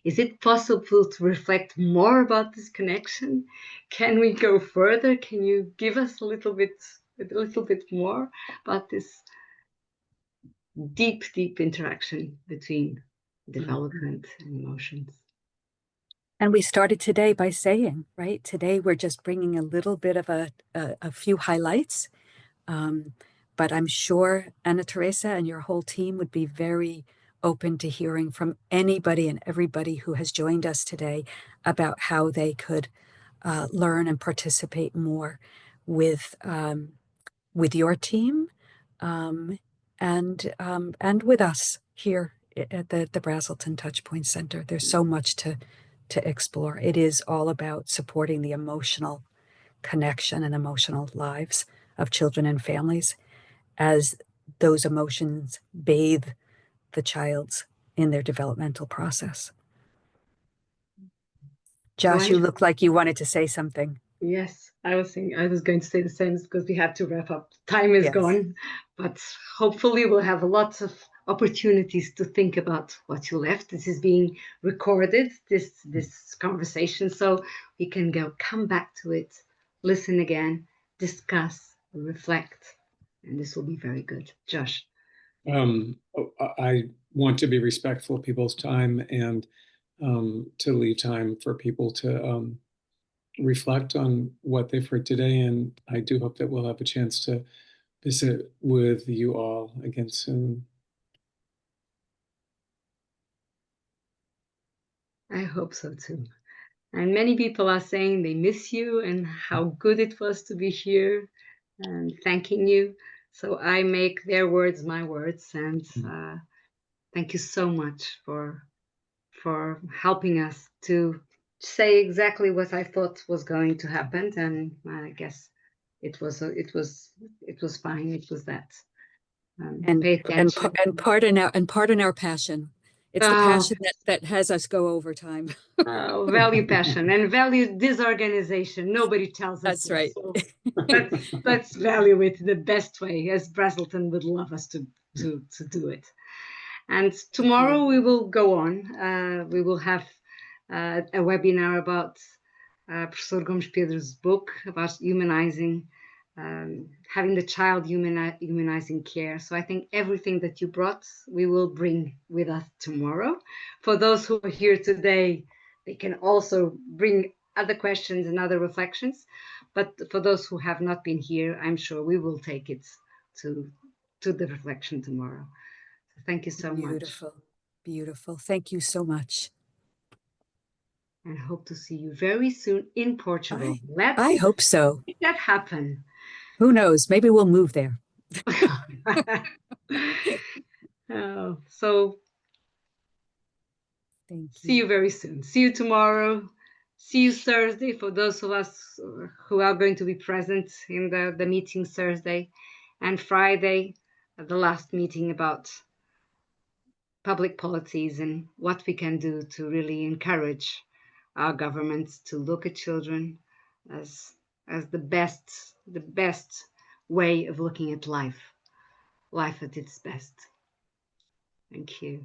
Is it possible to reflect more about this connection? Can we go further? Can you give us a little bit more about this deep interaction between development and emotions? And we started today by saying, right? Today we're just bringing a little bit of a few highlights. But I'm sure Ana Teresa and your whole team would be very open to hearing from anybody and everybody who has joined us today about how they could learn and participate more with your team and with us here at the Brazelton Touchpoints Center. There's so much to explore. It is all about supporting the emotional connection and emotional lives of children and families as those emotions bathe the child's in their developmental process. Josh, you look like you wanted to say something. Yes, I was going to say the same because we have to wrap up. Time is gone, but hopefully we'll have lots of opportunities to think about what you left. This is being recorded, this conversation, so we can come back to it, listen again, discuss, reflect, and this will be very good. Josh. I want to be respectful of people's time and to leave time for people to reflect on what they've heard today. And I do hope that we'll have a chance to visit with you all again soon. I hope so too. And many people are saying they miss you and how good it was to be here and thanking you. So I make their words my words, and thank you so much for helping us to say exactly what I thought was going to happen, and I guess it was fine. It was that. Pay attention and pardon our passion. It's the passion that has us go over time. Value passion and value disorganization. Nobody tells us. That's right. So let's value it the best way, as Brazelton would love us to to do it. And tomorrow we will go on. We will have a webinar about Professor Gomes Pedro's book about humanizing, having the child humanizing care. So I think everything that you brought, we will bring with us tomorrow. For those who are here today, they can also bring other questions and other reflections. But for those who have not been here, I'm sure we will take it to the reflection tomorrow. So thank you so much. Beautiful, beautiful. Thank you so much. And hope to see you very soon in Portugal. I hope so. Make that happen. Who knows? Maybe we'll move there. So Thank you. see you very soon. See you tomorrow. See you Thursday for those of us who are going to be present in the meeting Thursday, and Friday, the last meeting about public policies and what we can do to really encourage our governments to look at children as the best way of looking at life at its best. Thank you.